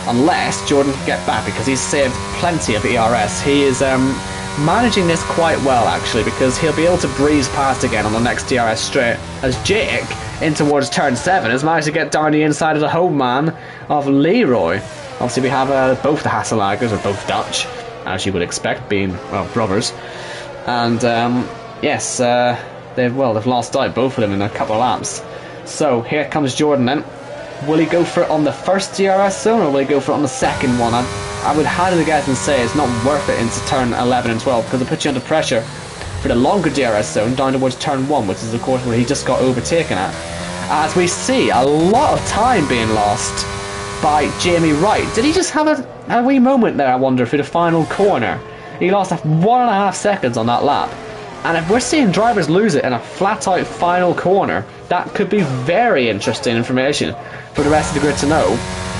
S1: Unless Jordan can get back, because he's saved plenty of ERS. He is managing this quite well actually, because he'll be able to breeze past again on the next DRS straight, as Jake in towards turn 7 has managed to get down the inside of the home man of Leroy. Obviously we have both the Hasselagers are both Dutch, as you would expect, being, well, brothers. And yes, they've lost out, both of them, in a couple of laps. So here comes Jordan then. Will he go for it on the first DRS zone, or will he go for it on the second one? I would hazard a guess and say it's not worth it into turn 11 and 12, because it puts you under pressure for the longer DRS zone down towards turn 1, which is of course where he just got overtaken at. As we see a lot of time being lost by Jamie Wright. Did he just have a wee moment there, I wonder, for the final corner? He lost 1.5 seconds on that lap. And if we're seeing drivers lose it in a flat-out final corner, that could be very interesting information for the rest of the grid to know,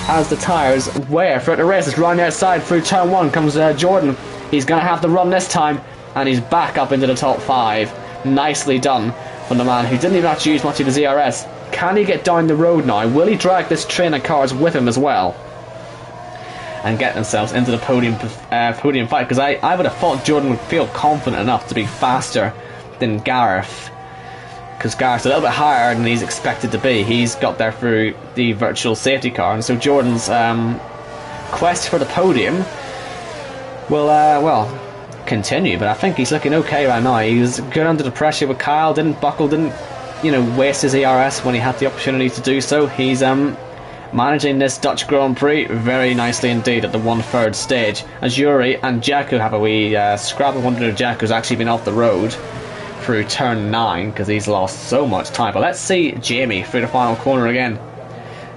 S1: as the tyres wear throughout the race. It's round the outside through turn 1 comes Jordan. He's going to have the run this time, and he's back up into the top 5. Nicely done from the man who didn't even have to use much of his ERS. Can he get down the road now? Will he drag this train of cars with him as well and get themselves into the podium fight? Because I would have thought Jordan would feel confident enough to be faster than Gareth, because Gareth's a little bit higher than he's expected to be. He's got there through the virtual safety car, and so Jordan's quest for the podium will continue, but I think he's looking okay right now. He was good under the pressure with Kyle, didn't buckle, didn't waste his ERS when he had the opportunity to do so. He's managing this Dutch Grand Prix very nicely indeed at the 1/3 stage, as Yuri and Jacko have a wee scrap. I wonder if Jacko's actually been off the road through turn 9, because he's lost so much time. But let's see Jamie through the final corner again.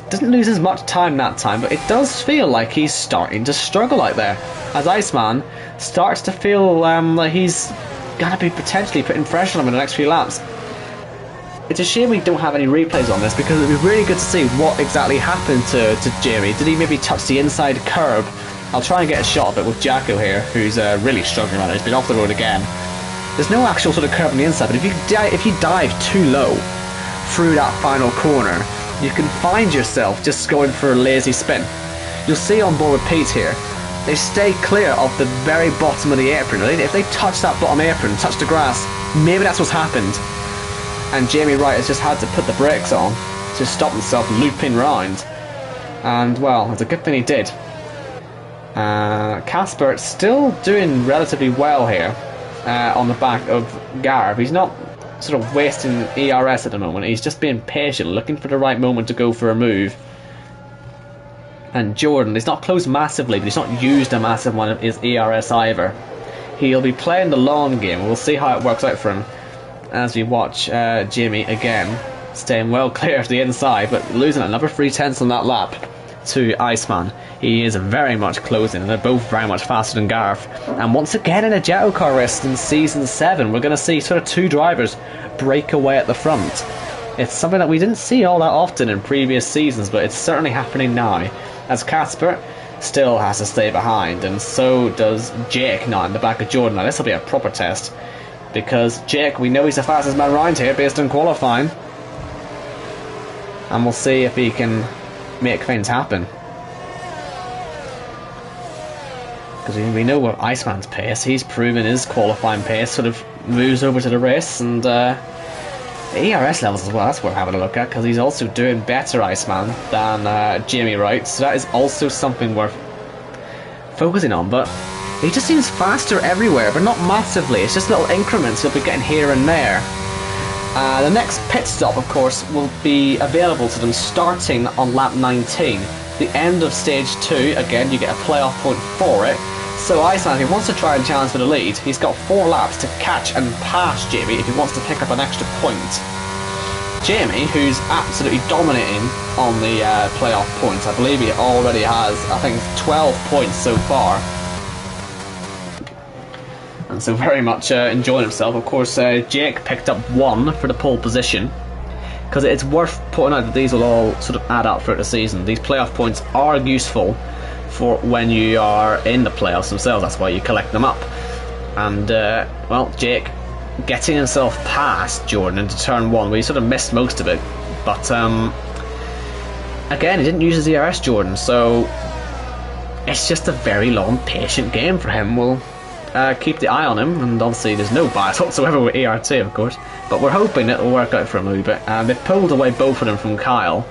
S1: Doesn't lose as much time that time, but it does feel like he's starting to struggle out there, as Iceman starts to feel like he's going to be potentially putting pressure on him in the next few laps. It's a shame we don't have any replays on this, because it would be really good to see what exactly happened to Jamie. Did he maybe touch the inside curb? I'll try and get a shot of it with Jacko here, who's really struggling right now. He's been off the road again. There's no actual sort of curb on the inside, but if you dive too low through that final corner, you can find yourself just going for a lazy spin. You'll see on board with Pete here, they stay clear of the very bottom of the apron. If they touch that bottom apron, touch the grass, maybe that's what's happened. And Jamie Wright has just had to put the brakes on to stop himself looping round. And, well, it's a good thing he did. Casper still doing relatively well here on the back of Garv. He's not sort of wasting ERS at the moment. He's just being patient, looking for the right moment to go for a move. And Jordan, he's not closed massively, but he's not used a massive one of his ERS either. He'll be playing the long game. We'll see how it works out for him as we watch Jimmy again, staying well clear of the inside, but losing another 3/10 on that lap to Iceman. He is very much closing, and they're both very much faster than Garth. And once again in a JACKOCAR race in Season 7, we're going to see sort of two drivers break away at the front. It's something that we didn't see all that often in previous seasons, but it's certainly happening now, as Casper still has to stay behind, and so does Jake now in the back of Jordan. Now this will be a proper test, because Jake, we know he's the fastest man around here based on qualifying, and we'll see if he can make things happen. Because we know what Iceman's pace, he's proven his qualifying pace sort of moves over to the race, and the ERS levels as well, that's worth having a look at, because he's also doing better, Iceman, than Jamie Wright, so that is also something worth focusing on. But he just seems faster everywhere, but not massively. It's just little increments he'll be getting here and there. The next pit stop, of course, will be available to them starting on lap 19. The end of stage 2, again, you get a playoff point for it. So Iceman, if he wants to try and challenge for the lead, he's got 4 laps to catch and pass Jamie if he wants to pick up an extra point. Jamie, who's absolutely dominating on the playoff points, I believe he already has, I think, 12 points so far. And so very much enjoying himself. Of course, Jake picked up 1 for the pole position, because it's worth pointing out that these will all sort of add up throughout the season. These playoff points are useful for when you are in the playoffs themselves. That's why you collect them up. And well, Jake getting himself past Jordan into turn 1, where he sort of missed most of it, but again, he didn't use his ERS, Jordan, so it's just a very long patient game for him. We'll keep the eye on him, and obviously there's no bias whatsoever with ERT, of course, but we're hoping it'll work out for him a little bit. And they've pulled away both of them from Kyle.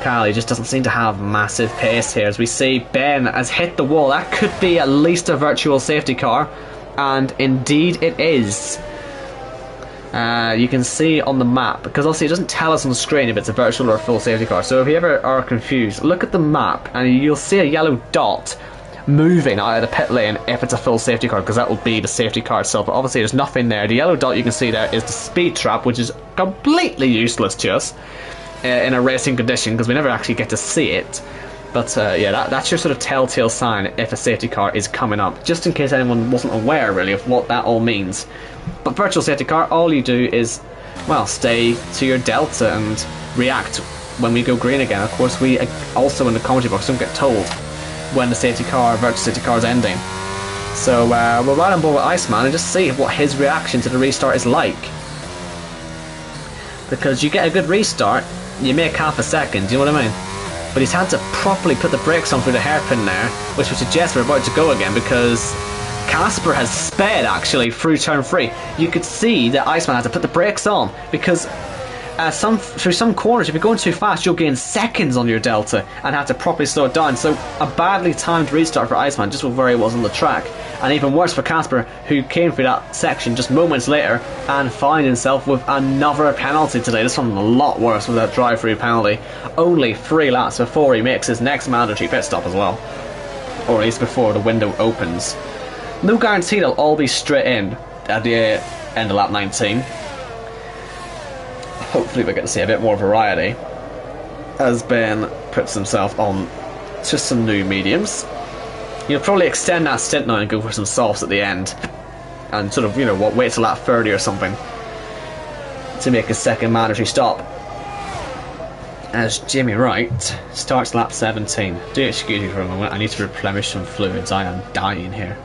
S1: He just doesn't seem to have massive pace here. As we see, Ben has hit the wall. That could be at least a virtual safety car, and indeed it is. You can see on the map, because obviously it doesn't tell us on the screen if it's a virtual or a full safety car, so if you ever are confused, look at the map and you'll see a yellow dot moving out of the pit lane if it's a full safety car, because that will be the safety car itself. But obviously there's nothing there. The yellow dot you can see there is the speed trap, which is completely useless to us in a racing condition, because we never actually get to see it. But yeah, that's your sort of telltale sign if a safety car is coming up, just in case anyone wasn't aware really of what that all means. But virtual safety car, all you do is, well, stay to your delta and react when we go green again. Of course, we also in the commentary box don't get told when the safety car, virtual safety car, is ending. So we'll ride on board with Iceman and just see what his reaction to the restart is like. Because you get a good restart, you make half a second, do you know what I mean? But he's had to properly put the brakes on through the hairpin there, which would suggest we're about to go again, because Casper has sped actually through turn 3. You could see that Iceman had to put the brakes on, because through some corners, if you're going too fast, you'll gain seconds on your delta and have to properly slow it down. So a badly timed restart for Iceman, just with where he was on the track. And even worse for Casper, who came through that section just moments later and found himself with another penalty today. This one a lot worse with that drive-through penalty. Only 3 laps before he makes his next mandatory pit stop as well, or at least before the window opens. No guarantee they'll all be straight in at the end of lap 19. Hopefully we get to see a bit more variety as Ben puts himself on to some new mediums. You'll probably extend that stint now and go for some softs at the end, and sort of, you know what, wait till lap 30 or something to make a second mandatory stop. As Jamie Wright starts lap 17. Do excuse me for a moment, I need to replenish some fluids. I am dying here.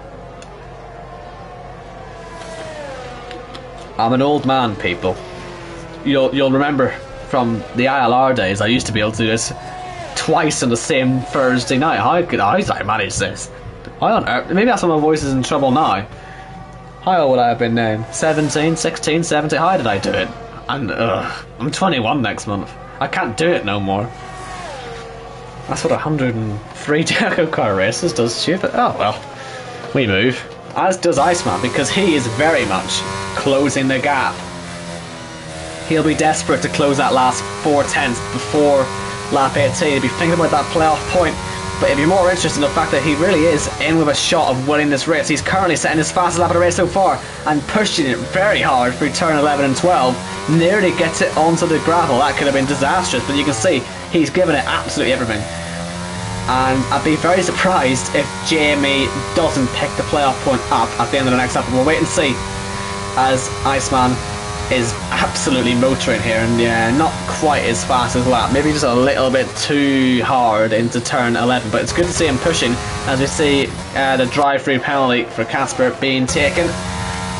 S1: I'm an old man, people. You'll remember from the ILR days, I used to be able to do this twice on the same Thursday night. How did I manage this? How on earth? Maybe that's why my voice is in trouble now. How old would I have been then? 17, 16, 17? How did I do it? And I'm 21 next month. I can't do it no more. That's what 103 JACKOCAR races does, stupid. Oh well, we move. As does Iceman, because he is very much closing the gap. He'll be desperate to close that last 4 tenths before lap 18. He'll be thinking about that playoff point, but he'll be more interested in the fact that he really is in with a shot of winning this race. He's currently setting his fastest lap of the race so far and pushing it very hard through turn 11 and 12. Nearly gets it onto the gravel. That could have been disastrous, but you can see he's given it absolutely everything. And I'd be very surprised if Jamie doesn't pick the playoff point up at the end of the next lap. We'll wait and see, as Iceman is absolutely motoring here, and yeah, not quite as fast as lap, maybe just a little bit too hard into turn 11, but it's good to see him pushing, as we see the drive-through penalty for Casper being taken,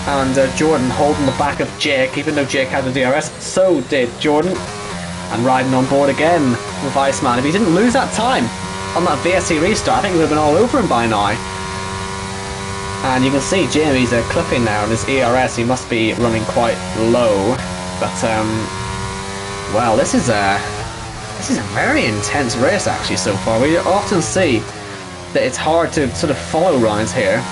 S1: and Jordan holding the back of Jake. Even though Jake had the DRS, so did Jordan, and riding on board again with Iceman. If he didn't lose that time on that VSC restart, I think we would have been all over him by now. And you can see Jamie's clipping now on his ERS. He must be running quite low, but well, this is a very intense race actually so far. We often see that it's hard to sort of follow rounds here.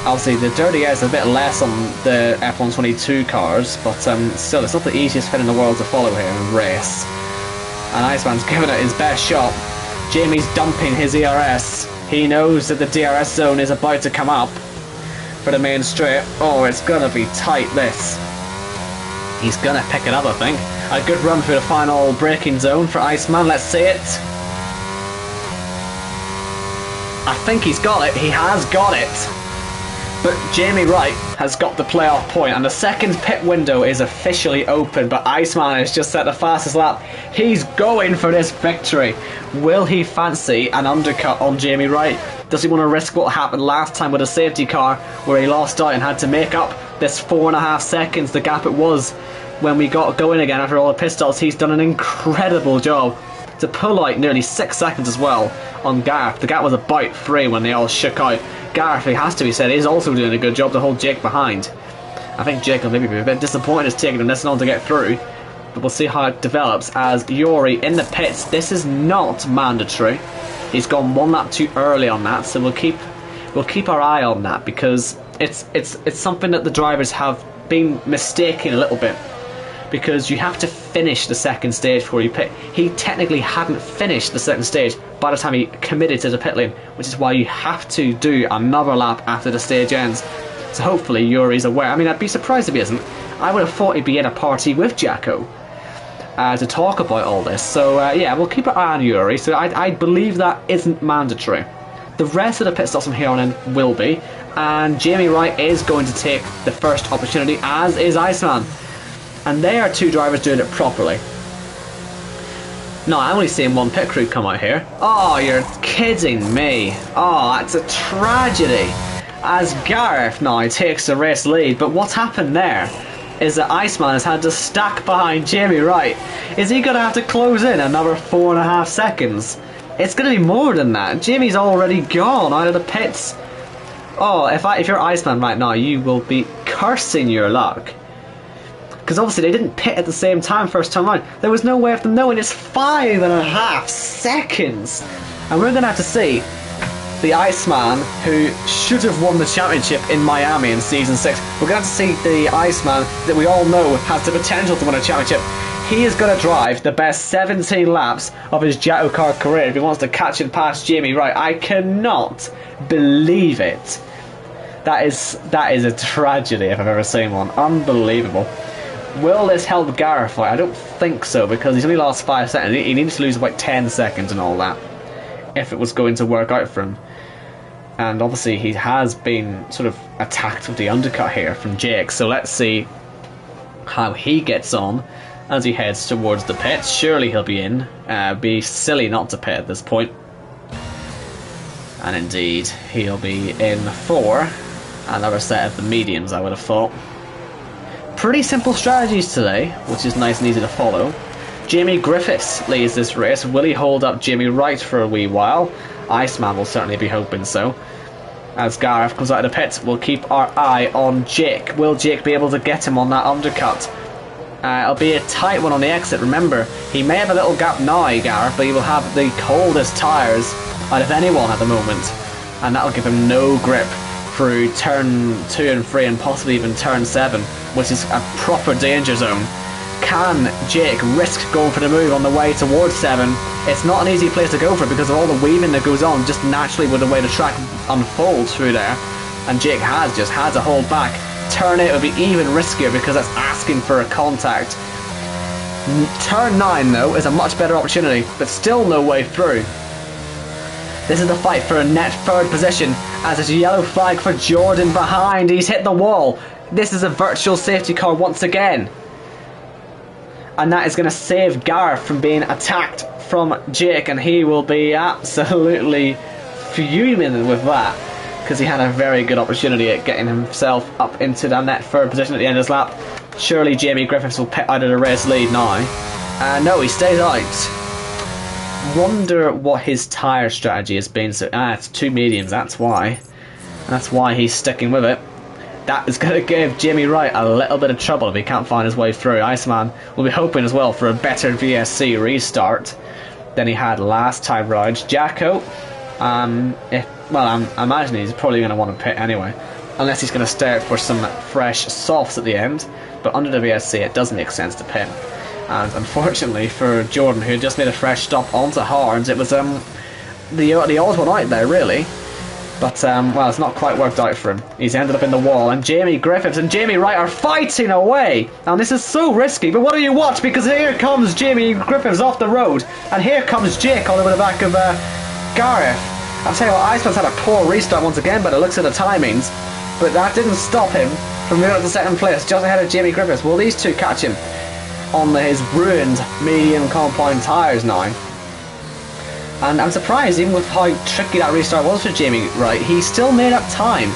S1: Obviously the dirty air is a bit less on the F122 cars, but still it's not the easiest fit in the world to follow here in race. And Iceman's giving it his best shot. Jamie's dumping his ERS. He knows that the DRS zone is about to come up for the main straight. Oh, it's gonna be tight, this. He's gonna pick it up, I think. A good run through the final braking zone for Iceman. Let's see it. I think he's got it. He has got it. But Jamie Wright has got the playoff point, and the second pit window is officially open, but Iceman has just set the fastest lap. He's going for this victory. Will he fancy an undercut on Jamie Wright? Does he want to risk what happened last time with a safety car, where he lost out and had to make up this 4.5 seconds, the gap it was when we got going again after all the pit stops? He's done an incredible job to pull out nearly 6 seconds as well on Gareth. The gap was about 3 when they all shook out. Gareth, it has to be said, is also doing a good job to hold Jake behind. I think Jake will maybe be a bit disappointed it's taking him this long to get through, but we'll see how it develops as Yuri in the pits. This is not mandatory. He's gone 1 lap too early on that, so we'll keep our eye on that, because it's something that the drivers have been mistaking a little bit, because you have to finish the second stage before you pit. He technically hadn't finished the second stage by the time he committed to the pit lane, which is why you have to do another lap after the stage ends. So hopefully Yuri's aware. I mean, I'd be surprised if he isn't. I would have thought he'd be in a party with Jacko to talk about all this. So yeah, we'll keep an eye on Yuri. So I believe that isn't mandatory. The rest of the pit stops from here on in will be, and Jamie Wright is going to take the first opportunity, as is Iceman. And they are 2 drivers doing it properly. No, I'm only seeing 1 pit crew come out here. Oh, you're kidding me. Oh, that's a tragedy. As Gareth now takes the race lead, but what's happened there is that Iceman has had to stack behind Jamie Wright. Is he going to have to close in another 4.5 seconds? It's going to be more than that. Jamie's already gone out of the pits. Oh, if you're Iceman right now, you will be cursing your luck. Because obviously they didn't pit at the same time first time round. There was no way of them knowing. It's 5.5 seconds. And we're going to have to see the Iceman who should have won the championship in Miami in Season 6. We're going to have to see the Iceman that we all know has the potential to win a championship. He is going to drive the best 17 laps of his JACKOCAR career if he wants to catch it past Jamie Wright. I cannot believe it. That is a tragedy if I've ever seen one. Unbelievable. Will this help Gareth? I don't think so, because he's only lost 5 seconds. He needs to lose about 10 seconds and all that if it was going to work out for him. And obviously he has been sort of attacked with the undercut here from Jake, so let's see how he gets on as he heads towards the pits. Surely he'll be in. Be silly not to pit at this point. And indeed, he'll be in for another set of the mediums, I would have thought. Pretty simple strategies today, which is nice and easy to follow. Jamie Griffiths leads this race. Will he hold up Jimmy Wright for a wee while? Iceman will certainly be hoping so. As Gareth comes out of the pits, we'll keep our eye on Jake. Will Jake be able to get him on that undercut? It'll be a tight one on the exit. Remember, he may have a little gap now, Gareth, but he will have the coldest tyres out of anyone at the moment. And that'll give him no grip through turn 2 and 3 and possibly even turn 7, which is a proper danger zone. Can Jake risk going for the move on the way towards 7? It's not an easy place to go for because of all the weaving that goes on just naturally with the way the track unfolds through there. And Jake has just had to hold back. Turn 8 would be even riskier because that's asking for a contact. Turn 9 though is a much better opportunity, but still no way through. This is the fight for a net 3rd position as there's a yellow flag for Jordan behind. He's hit the wall. This is a virtual safety car once again. And that is going to save Gareth from being attacked from Jake, and he will be absolutely fuming with that because he had a very good opportunity at getting himself up into that net 3rd position at the end of this lap. Surely Jamie Griffiths will pit out of the race lead now. No, he stays out. Wonder what his tyre strategy has been. So it's 2 mediums, that's why. That's why he's sticking with it. That is going to give Jimmy Wright a little bit of trouble if he can't find his way through. Iceman will be hoping as well for a better VSC restart than he had last time round. Jacko, I'm imagining he's probably going to want to pit anyway, unless he's going to start for some fresh softs at the end. But under the VSC, it does make sense to pit. And unfortunately for Jordan, who just made a fresh stop onto hards, it was the odd one out there, really. But, well, it's not quite worked out for him. He's ended up in the wall, and Jamie Griffiths and Jamie Wright are fighting away. And this is so risky, but what do you watch? Because here comes Jamie Griffiths off the road, and here comes Jake all over the back of Gareth. I'll tell you what, Iceman's had a poor restart once again, but it looks at the timings. But that didn't stop him from moving up to 2nd place, just ahead of Jamie Griffiths. Will these two catch him on his ruined medium compound tyres now? And I'm surprised, even with how tricky that restart was for Jamie Wright, he still made up time.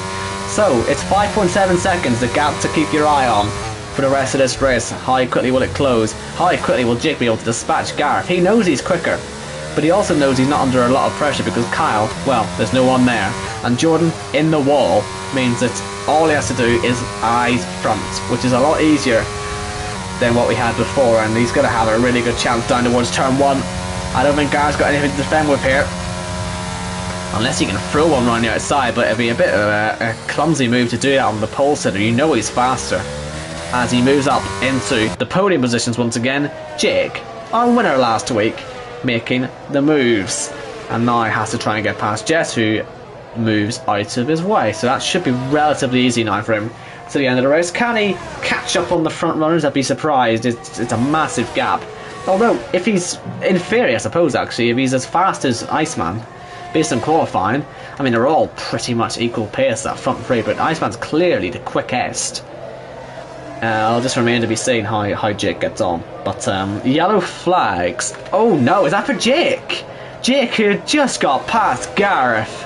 S1: So, it's 5.7 seconds, the gap to keep your eye on for the rest of this race. How quickly will it close? How quickly will Jake be able to dispatch Gareth? He knows he's quicker, but he also knows he's not under a lot of pressure because Kyle, well, there's no one there. And Jordan in the wall means that all he has to do is eyes front, which is a lot easier than what we had before, and he's going to have a really good chance down towards turn 1. I don't think Gareth's got anything to defend with here. Unless he can throw one around the outside, but it'd be a bit of a clumsy move to do that on the pole sitter. You know he's faster. As he moves up into the podium positions once again, Jake, our winner last week, making the moves. And now he has to try and get past Jess, who moves out of his way. So that should be relatively easy now for him to the end of the race. Can he catch up on the front runners? I'd be surprised. It's a massive gap. Although, if he's in theory, I suppose, actually, if he's as fast as Iceman, based on qualifying, I mean, they're all pretty much equal pace, that front three, but Iceman's clearly the quickest. It'll just remain to be seen how Jake gets on. But, yellow flags. Oh no, is that for Jake? Jake, who just got past Gareth,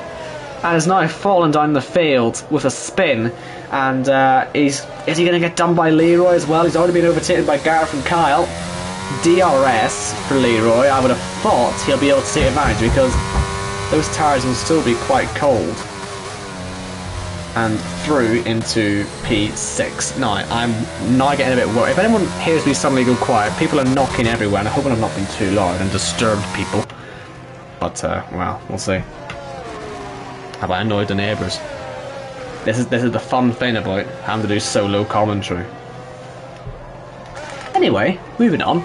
S1: and is now fallen down the field with a spin. And, is he going to get done by Leroy as well? He's already been overtaken by Gareth and Kyle. DRS for Leroy. I would have thought he'll be able to take advantage because those tyres will still be quite cold. And through into P6. Now, I'm now getting a bit worried. If anyone hears me suddenly go quiet, people are knocking everywhere, and I hope I'm not being too loud and disturbed people. But, well, we'll see. Have I annoyed the neighbours? This is the fun thing about having to do solo commentary. Anyway, moving on.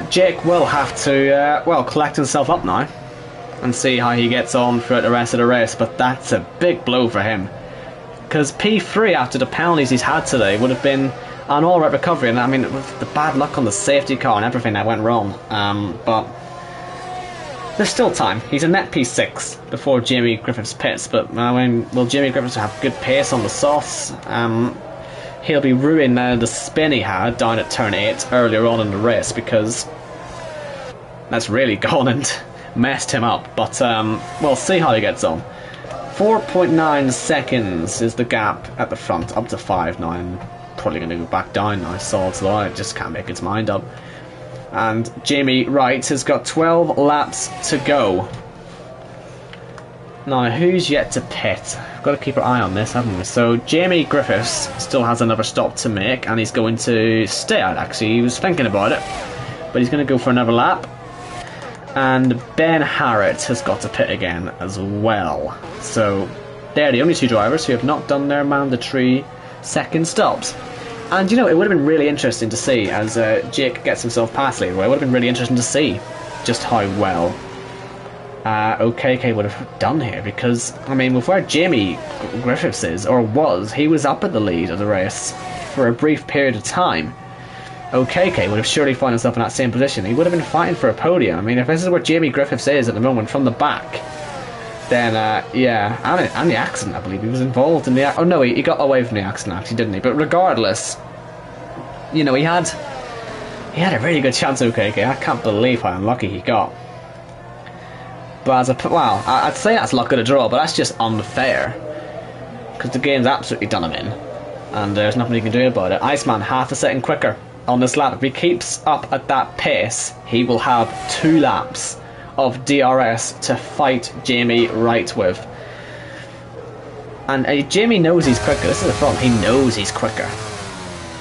S1: Jake will have to, well, collect himself up now and see how he gets on throughout the rest of the race, but that's a big blow for him. Because P3, after the penalties he's had today, would have been an alright recovery, and I mean, with the bad luck on the safety car and everything that went wrong, but there's still time. He's a net P6 before Jamie Griffiths pits, but I mean, will Jamie Griffiths have good pace on the softs? He'll be ruining the spin he had down at turn 8 earlier on in the race, because that's really gone and messed him up. But we'll see how he gets on. 4.9 seconds is the gap at the front, up to 5 now. I'm probably going to go back down now. Solid's law, it just can't make its mind up. And Jamie Wright has got 12 laps to go. Now, who's yet to pit? We've got to keep our eye on this, haven't we? So, Jamie Griffiths still has another stop to make, and he's going to stay out, actually. He was thinking about it, but he's going to go for another lap. And Ben Harrett has got to pit again as well. So, they're the only two drivers who have not done their mandatory second stops. And, you know, it would have been really interesting to see, as Jake gets himself past Leroy, it would have been really interesting to see just how well OKK would have done here, because I mean, with where Jamie Griffiths is, or was, he was up at the lead of the race for a brief period of time. OKK would have surely found himself in that same position. He would have been fighting for a podium. I mean, if this is where Jamie Griffiths is at the moment from the back, then yeah, and the accident, I believe he was involved in the. Oh no, he got away from the accident, actually, didn't he? But regardless, you know, he had a really good chance. OKK, I can't believe how unlucky he got. But I'd say that's luck of the draw, but that's just unfair, because the game's absolutely done him in, and there's nothing he can do about it. Iceman half a second quicker on this lap. If he keeps up at that pace, he will have 2 laps of DRS to fight Jamie Wright with. And Jamie knows he's quicker. This is the front. He knows he's quicker.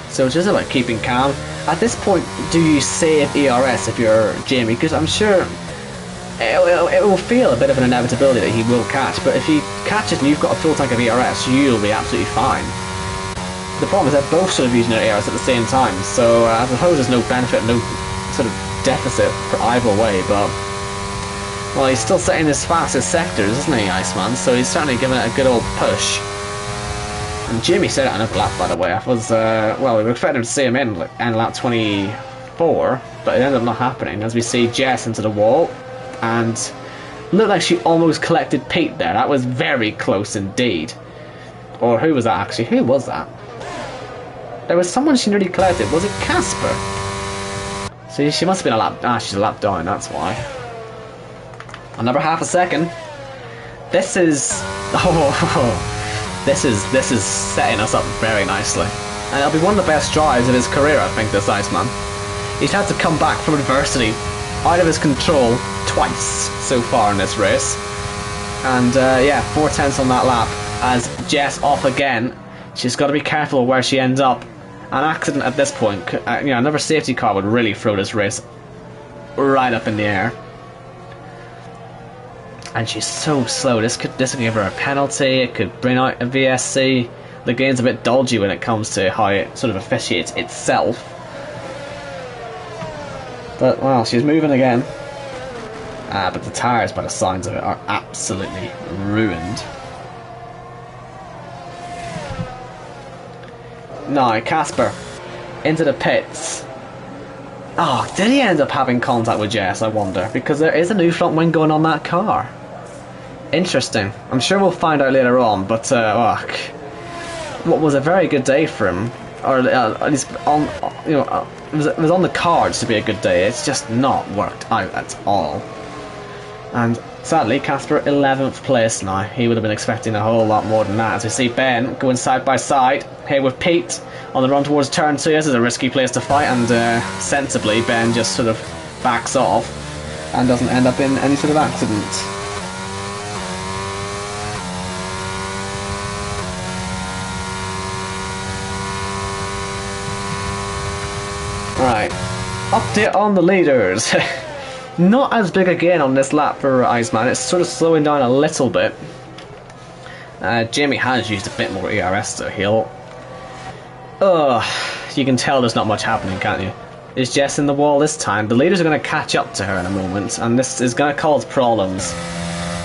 S1: So it's just about keeping calm. At this point, do you save ERS if you're Jamie? Because I'm sure it will feel a bit of an inevitability that he will catch, but if he catches and you've got a full tank of ERS, you'll be absolutely fine. The problem is they're both sort of using their ERS at the same time, so I suppose there's no benefit, no sort of deficit for either way, but well, he's still setting his fastest sectors, isn't he, Iceman? So he's certainly giving it a good old push. And Jamie said it on a lap, by the way. I was well, we were expecting to see him in lap 24, but it ended up not happening, as we see Jess into the wall. And looked like she almost collected Pete there. That was very close indeed. Or who was that actually? Who was that? There was someone she nearly collected. Was it Casper? See, she must have been a lap. Ah, she's a lap down, that's why. Another half a second. This is. Oh, this is setting us up very nicely. And it'll be one of the best drives of his career, I think, this Iceman. He's had to come back from adversity out of his control twice so far in this race, and yeah, 4/10 on that lap as Jess off again. She's got to be careful of where she ends up. An accident at this point, you know, another safety car would really throw this race right up in the air. And she's so slow. This could give her a penalty. It could bring out a VSC. The game's a bit dodgy when it comes to how it sort of officiates itself. But, well, she's moving again. But the tyres, by the signs of it, are absolutely ruined. Now, Casper, into the pits. Oh, did he end up having contact with Jess, I wonder? Because there is a new front wing going on that car. Interesting. I'm sure we'll find out later on, but, what was a very good day for him, or at least on, you know, it was on the cards to be a good day. It's just not worked out at all. And sadly, Casper 11th place now. He would have been expecting a whole lot more than that. As we see Ben going side by side here with Pete on the run towards turn 2. This is a risky place to fight, and sensibly Ben just sort of backs off and doesn't end up in any sort of accident. Right, update on the leaders. Not as big again on this lap for Iceman. It's sort of slowing down a little bit. Jamie has used a bit more ERS though. You can tell there's not much happening, can't you? Is Jess in the wall this time? The leaders are going to catch up to her in a moment, and this is going to cause problems.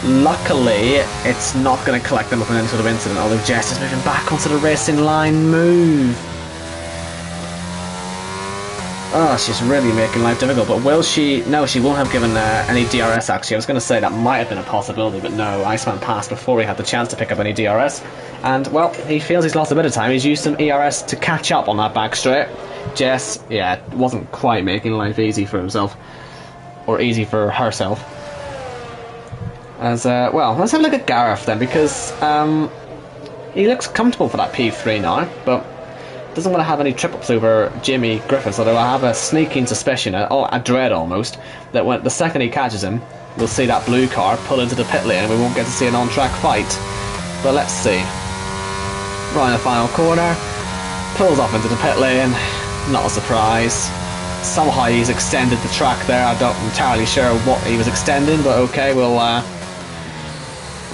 S1: Luckily, it's not going to collect them up in any sort of incident, although Jess is moving back onto the racing line. Move! Oh, she's really making life difficult, but will she? No, she won't have given any DRS, actually. I was going to say that might have been a possibility, but no, Iceman passed before he had the chance to pick up any DRS. And, well, he feels he's lost a bit of time. He's used some ERS to catch up on that back straight. Jess, yeah, wasn't quite making life easy for himself. Or easy for herself. As, well, let's have a look at Gareth then, because he looks comfortable for that P3 now, but doesn't want to have any trip-ups over Jimmy Griffiths, although I have a sneaking suspicion, a dread almost, that when the second he catches him, we'll see that blue car pull into the pit lane and we won't get to see an on-track fight. But let's see. Right in the final corner, pulls off into the pit lane, not a surprise. Somehow he's extended the track there. I'm not entirely sure what he was extending, but okay, I'm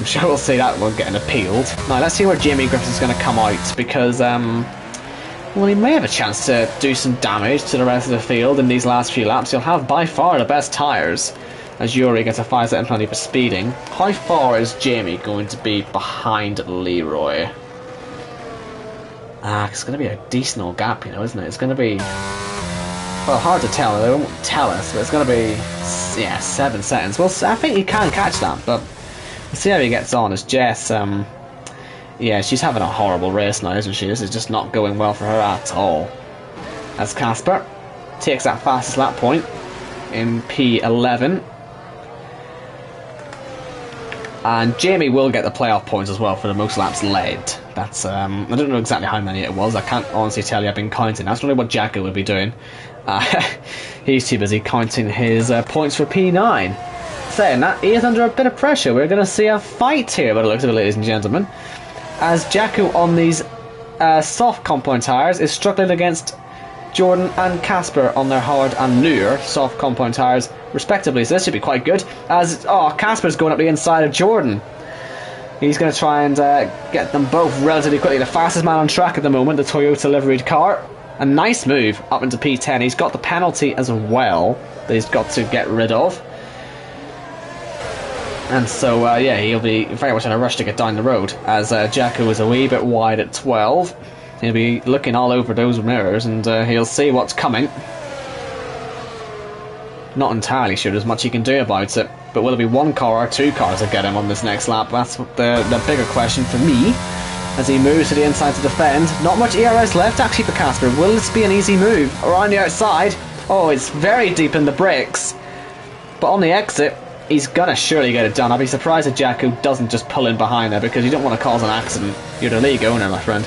S1: sure we'll see that one getting appealed. Now let's see where Jamie Griffiths is going to come out, because well, he may have a chance to do some damage to the rest of the field in these last few laps. He'll have by far the best tyres, as Yuri gets a 5-second penalty for speeding. How far is Jamie going to be behind Leroy? It's going to be a decent old gap, you know, isn't it? It's going to be, well, hard to tell. They won't tell us, but it's going to be, yeah, 7 seconds. Well, I think he can catch that, but we'll see how he gets on. As Jess, yeah, she's having a horrible race now, isn't she? This is just not going well for her at all. As Casper takes that fastest lap point in P11. And Jamie will get the playoff points as well for the most laps led. That's, I don't know exactly how many it was. I can't honestly tell you. I've been counting. That's really what Jacko would be doing. He's too busy counting his points for P9. Saying that, he is under a bit of pressure. We're going to see a fight here by the looks of it, ladies and gentlemen. As Jacko on these soft compound tyres is struggling against Jordan and Casper on their hard and newer soft compound tyres respectively, so this should be quite good. As Casper's going up the inside of Jordan. He's going to try and get them both relatively quickly. The fastest man on track at the moment, the Toyota liveried car. A nice move up into P10. He's got the penalty as well that he's got to get rid of. And so, yeah, he'll be very much in a rush to get down the road, as Jacko is a wee bit wide at 12. He'll be looking all over those mirrors, and he'll see what's coming. Not entirely sure there's much he can do about it, but will it be one car or two cars that get him on this next lap? That's the bigger question for me, as he moves to the inside to defend. Not much ERS left, actually, for Casper. Will this be an easy move? Around the outside. Oh, it's very deep in the brakes. But on the exit, he's gonna surely get it done. I'd be surprised if Jacko doesn't just pull in behind there, because you don't want to cause an accident. You're the league owner, my friend.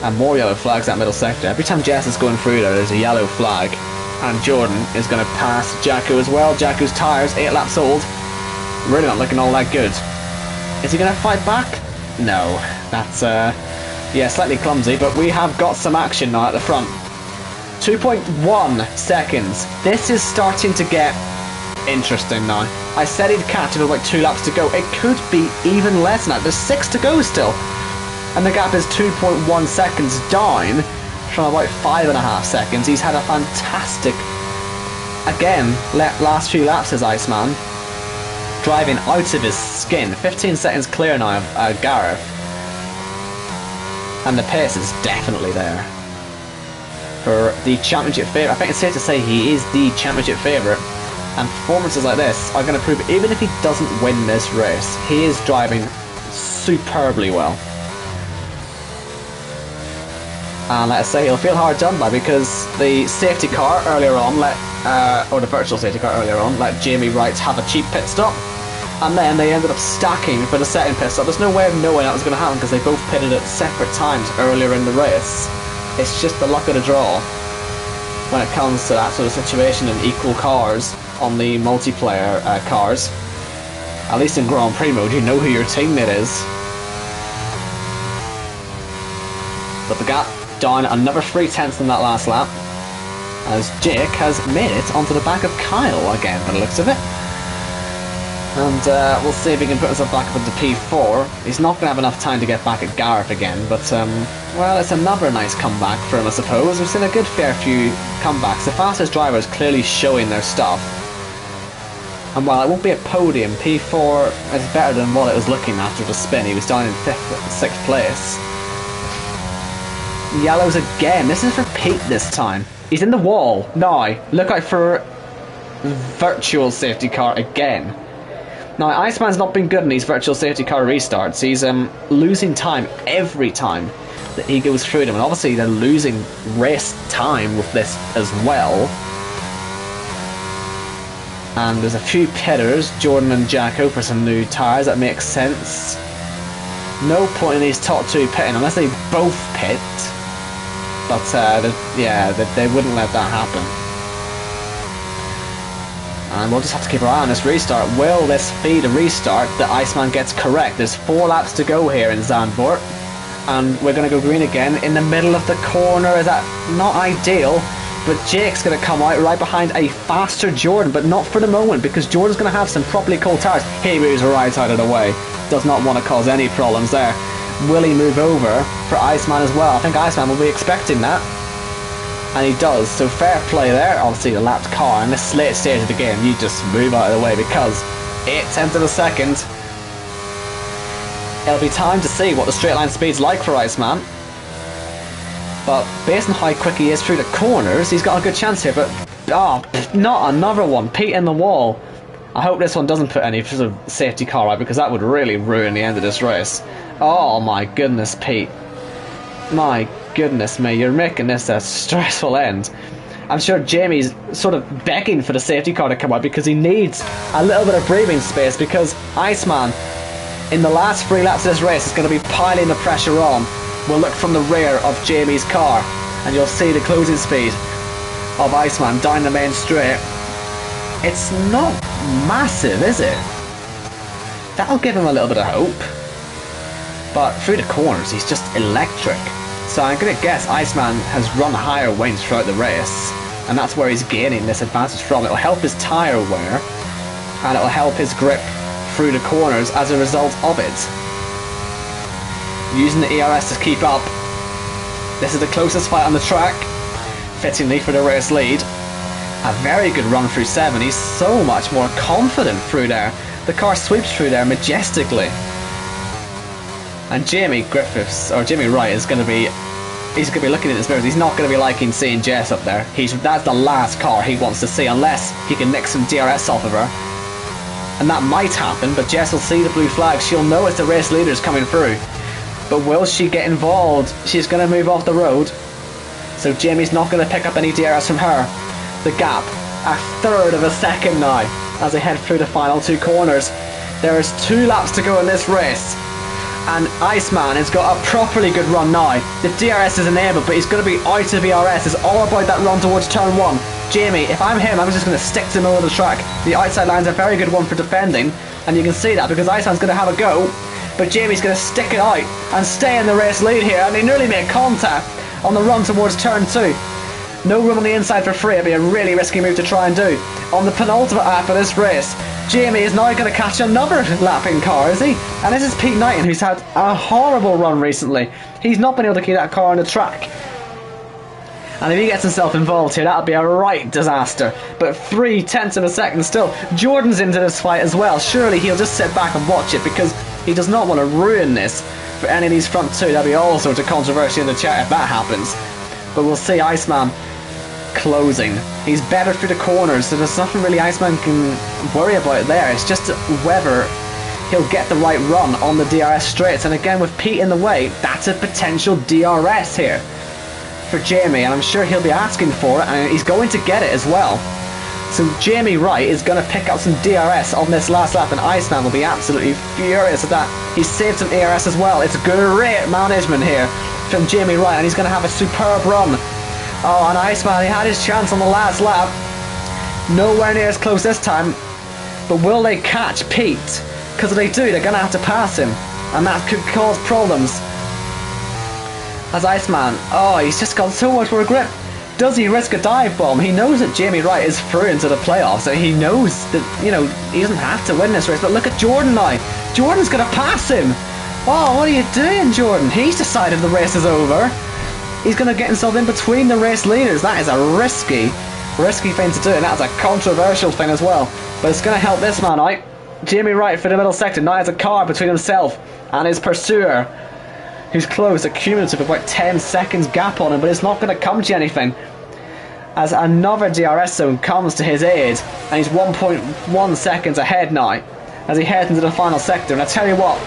S1: And more yellow flags that middle sector. Every time Jess is going through there's a yellow flag. And Jordan is going to pass Jacko as well. Jacko's tyres, 8 laps old. Really not looking all that good. Is he going to fight back? No. That's, yeah, slightly clumsy, but we have got some action now at the front. 2.1 seconds. This is starting to get interesting now. I said he'd catch it with like 2 laps to go. It could be even less than that. There's 6 to go still. And the gap is 2.1 seconds down from about 5.5 seconds. He's had a fantastic, again, last few laps as Iceman. Driving out of his skin. 15 seconds clear now of Gareth. And the pace is definitely there for the championship favourite. I think it's safe to say he is the championship favourite. And performances like this are going to prove, even if he doesn't win this race, he is driving superbly well. And let's say he'll feel hard done by, because the safety car earlier on or the virtual safety car earlier on let Jamie Wright have a cheap pit stop, and then they ended up stacking for the second pit stop. There's no way of knowing that was going to happen, because they both pitted at separate times earlier in the race. It's just the luck of the draw when it comes to that sort of situation in equal cars on the multiplayer cars. At least in Grand Prix mode, you know who your teammate is. But the gap down another 3/10 in that last lap, as Jake has made it onto the back of Kyle again by the looks of it. And we'll see if he can put himself back up into P4. He's not going to have enough time to get back at Gareth again, but well, it's another nice comeback for him, I suppose. We've seen a good fair few comebacks. The fastest driver is clearly showing their stuff. And while it won't be a podium, P4 is better than what it was looking after the spin. He was down in 6th place. Yellows again. This is for Pete this time. He's in the wall. Now, look out for virtual safety car again. Now, Iceman's not been good in these virtual safety car restarts. He's losing time every time that he goes through them. And obviously they're losing race time with this as well. And there's a few pitters, Jordan and Jacko, for some new tyres. That makes sense. No point in these top two pitting unless they both pit. But yeah, they wouldn't let that happen. And we'll just have to keep our eye on this restart. Will this be the restart that Iceman gets correct? There's 4 laps to go here in Zandvoort. And we're going to go green again in the middle of the corner. Is that not ideal? But Jake's going to come out right behind a faster Jordan, but not for the moment, because Jordan's going to have some properly cold tires. He moves right out of the way. Does not want to cause any problems there. Will he move over for Iceman as well? I think Iceman will be expecting that. And he does, so fair play there. Obviously the lapped car in this late stage of the game, you just move out of the way because 8/10 of a second. It'll be time to see what the straight line speed's like for Iceman. But based on how quick he is through the corners, he's got a good chance here, but not another one. Pete in the wall. I hope this one doesn't put any sort of safety car out, because that would really ruin the end of this race. Oh my goodness, Pete. My goodness me, you're making this a stressful end. I'm sure Jamie's sort of begging for the safety car to come out because he needs a little bit of breathing space, because Iceman in the last 3 laps of this race is going to be piling the pressure on. We'll look from the rear of Jamie's car and you'll see the closing speed of Iceman down the main straight. It's not massive, is it? That'll give him a little bit of hope. But through the corners he's just electric. So I'm going to guess Iceman has run higher wings throughout the race, and that's where he's gaining this advantage from. It'll help his tyre wear, and it'll help his grip through the corners as a result of it. Using the ERS to keep up. This is the closest fight on the track, fittingly for the race lead. A very good run through 7. He's so much more confident through there. The car sweeps through there majestically. And Jamie Wright is going to be, he's going to be looking at his mirrors. He's not going to be liking seeing Jess up there. That's the last car he wants to see, unless he can nick some DRS off of her. And that might happen, but Jess will see the blue flag. She'll know it's the race leaders coming through. But will she get involved? She's going to move off the road. So Jamie's not going to pick up any DRS from her. The gap, 1/3 of a second now, as they head through the final 2 corners. There is 2 laps to go in this race. And Iceman has got a properly good run now. The DRS is enabled, but he's going to be out of ERS. It's all about that run towards turn 1. Jamie, if I'm him, I'm just going to stick to the middle of the track. The outside line's a very good one for defending, and you can see that because Iceman's going to have a go, but Jamie's going to stick it out and stay in the race lead here, and they nearly make contact on the run towards turn 2. No room on the inside for free. It'd be a really risky move to try and do. On the penultimate lap of this race, Jamie is now going to catch another lapping car, is he? And this is Pete Knighton, who's had a horrible run recently. He's not been able to keep that car on the track. And if he gets himself involved here, that'll be a right disaster. But 3/10 of a second still. Jordan's into this fight as well. Surely he'll just sit back and watch it, because he does not want to ruin this for any of these front 2. There'll be all sorts of controversy in the chat if that happens. But we'll see Iceman closing. He's better through the corners, so there's nothing really Iceman can worry about there. It's just whether he'll get the right run on the DRS straights. And again, with Pete in the way, that's a potential DRS here for Jamie, and I'm sure he'll be asking for it, and he's going to get it as well. So Jamie Wright is going to pick up some DRS on this last lap, and Iceman will be absolutely furious at that. He's saved some ERS as well. It's great management here from Jamie Wright, and he's going to have a superb run. Oh, and Iceman, he had his chance on the last lap. Nowhere near as close this time. But will they catch Pete? Because if they do, they're going to have to pass him, and that could cause problems. As Iceman, oh, he's just got so much more grip. Does he risk a dive bomb? He knows that Jamie Wright is through into the playoffs, so he knows that, you know, he doesn't have to win this race. But look at Jordan now. Jordan's going to pass him. Oh, what are you doing, Jordan? He's decided the race is over. He's going to get himself in between the race leaders. That is a risky thing to do, and that's a controversial thing as well. But it's going to help this man out. Jamie Wright for the middle sector now has a car between himself and his pursuer, who's closed a cumulative of about 10 seconds gap on him, but it's not going to come to anything, as another DRS zone comes to his aid, and he's 1.1 seconds ahead now as he heads into the final sector. And I tell you what,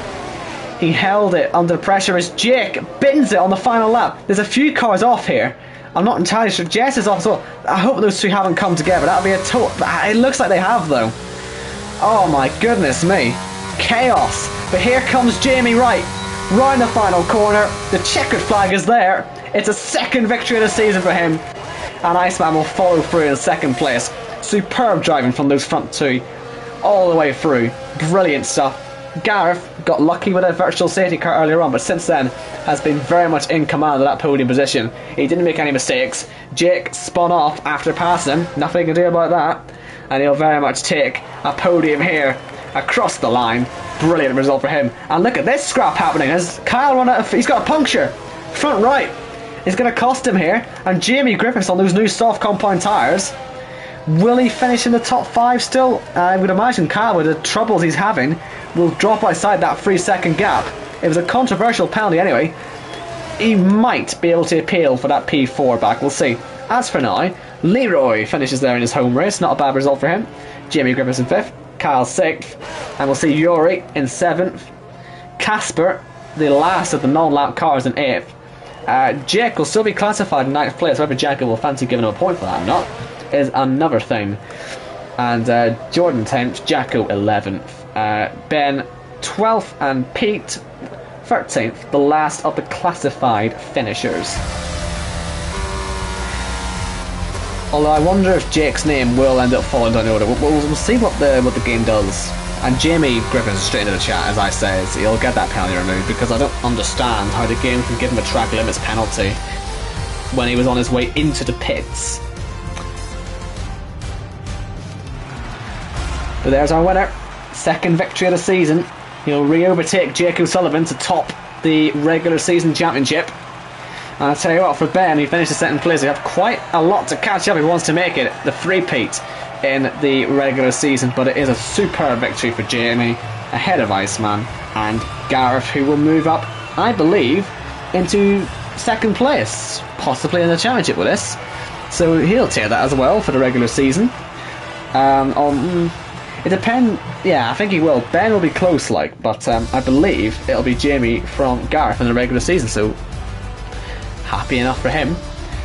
S1: he held it under pressure as Jake bins it on the final lap. There's a few cars off here. I'm not entirely sure. Jess is off as well. I hope those 2 haven't come together. That'll be a total... It looks like they have, though. Oh my goodness me. Chaos. But here comes Jamie Wright round the final corner. The checkered flag is there. It's a second victory of the season for him. And Iceman will follow through in second place. Superb driving from those front two all the way through. Brilliant stuff. Gareth got lucky with a virtual safety car earlier on, but since then has been very much in command of that podium position. He didn't make any mistakes. Jake spun off after passing him. Nothing he can do about that. And he'll very much take a podium here across the line. Brilliant result for him. And look at this scrap happening as Kyle run out of... He's got a puncture. Front right. It's going to cost him here. And Jamie Griffiths on those new soft compound tyres. Will he finish in the top 5 still? I would imagine Kyle, with the troubles he's having, will drop outside that 3-second gap. It was a controversial penalty anyway. He might be able to appeal for that P4 back. We'll see. As for now, Leroy finishes there in his home race. Not a bad result for him. Jamie Griffiths in 5th. Kyle 6th. And we'll see Yuri in 7th. Casper, the last of the non-lap cars, in 8th. Jake will still be classified in 9th place. Whether Jacko will fancy giving him a point for that or not is another thing. And Jordan 10th, Jacko 11th, Ben 12th, and Pete 13th, the last of the classified finishers. Although I wonder if Jake's name will end up falling down the order. We'll see what the game does. And Jamie Griffiths straight into the chat, as I says, he'll get that penalty removed because I don't understand how the game can give him a track limits penalty when he was on his way into the pits. But there's our winner. Second victory of the season. He'll re-overtake Jake O'Sullivan to top the regular season championship. And I'll tell you what, for Ben, he finished in second place. He had quite a lot to catch up if he wants to make it the three-peat in the regular season. But it is a superb victory for Jamie, ahead of Iceman and Gareth, who will move up, I believe, into second place, possibly in the championship with this. So he'll take that as well for the regular season. It depends. Yeah, I think he will. Ben will be close, but I believe it'll be Jamie from Gareth in the regular season. So happy enough for him.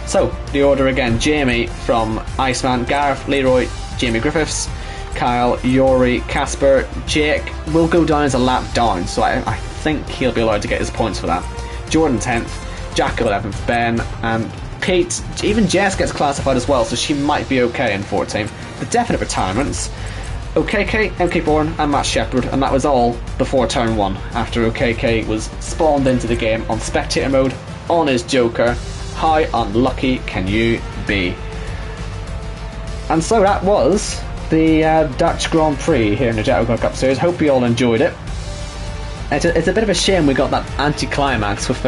S1: So the order again: Jamie from Iceman, Gareth, Leroy, Jamie Griffiths, Kyle, Yuri, Casper, Jake will go down as a lap down. So I think he'll be allowed to get his points for that. Jordan 10th, Jack 11th, Ben, and Pete. Even Jess gets classified as well, so she might be okay in 14th. The definite retirements: OKK, MK Bourne, and Matt Shepherd, and that was all before turn 1, after OKK was spawned into the game on spectator mode on his Joker. How unlucky can you be? And so that was the Dutch Grand Prix here in the JACKOCAR Cup Series. Hope you all enjoyed it. It's a bit of a shame we got that anticlimax with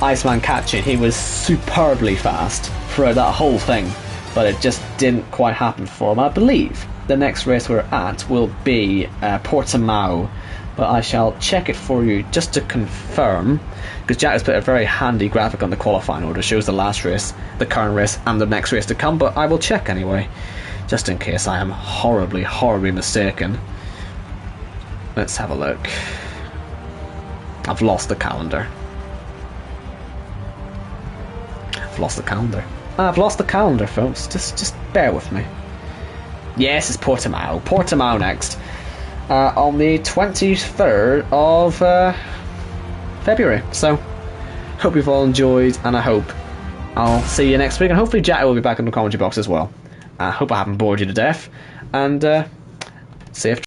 S1: Iceman catching. He was superbly fast throughout that whole thing, but it just didn't quite happen for him. I believe the next race we're at will be Portimao, but I shall check it for you just to confirm, because Jack has put a very handy graphic on the qualifying order. It shows the last race, the current race, and the next race to come, but I will check anyway, just in case I am horribly mistaken. Let's have a look. I've lost the calendar. I've lost the calendar, folks. Just bear with me. Yes, it's Portimao. Portimao next. On the 23rd of February. So, hope you've all enjoyed, and I hope I'll see you next week. And hopefully Jack will be back in the commentary box as well. I hope I haven't bored you to death. And safe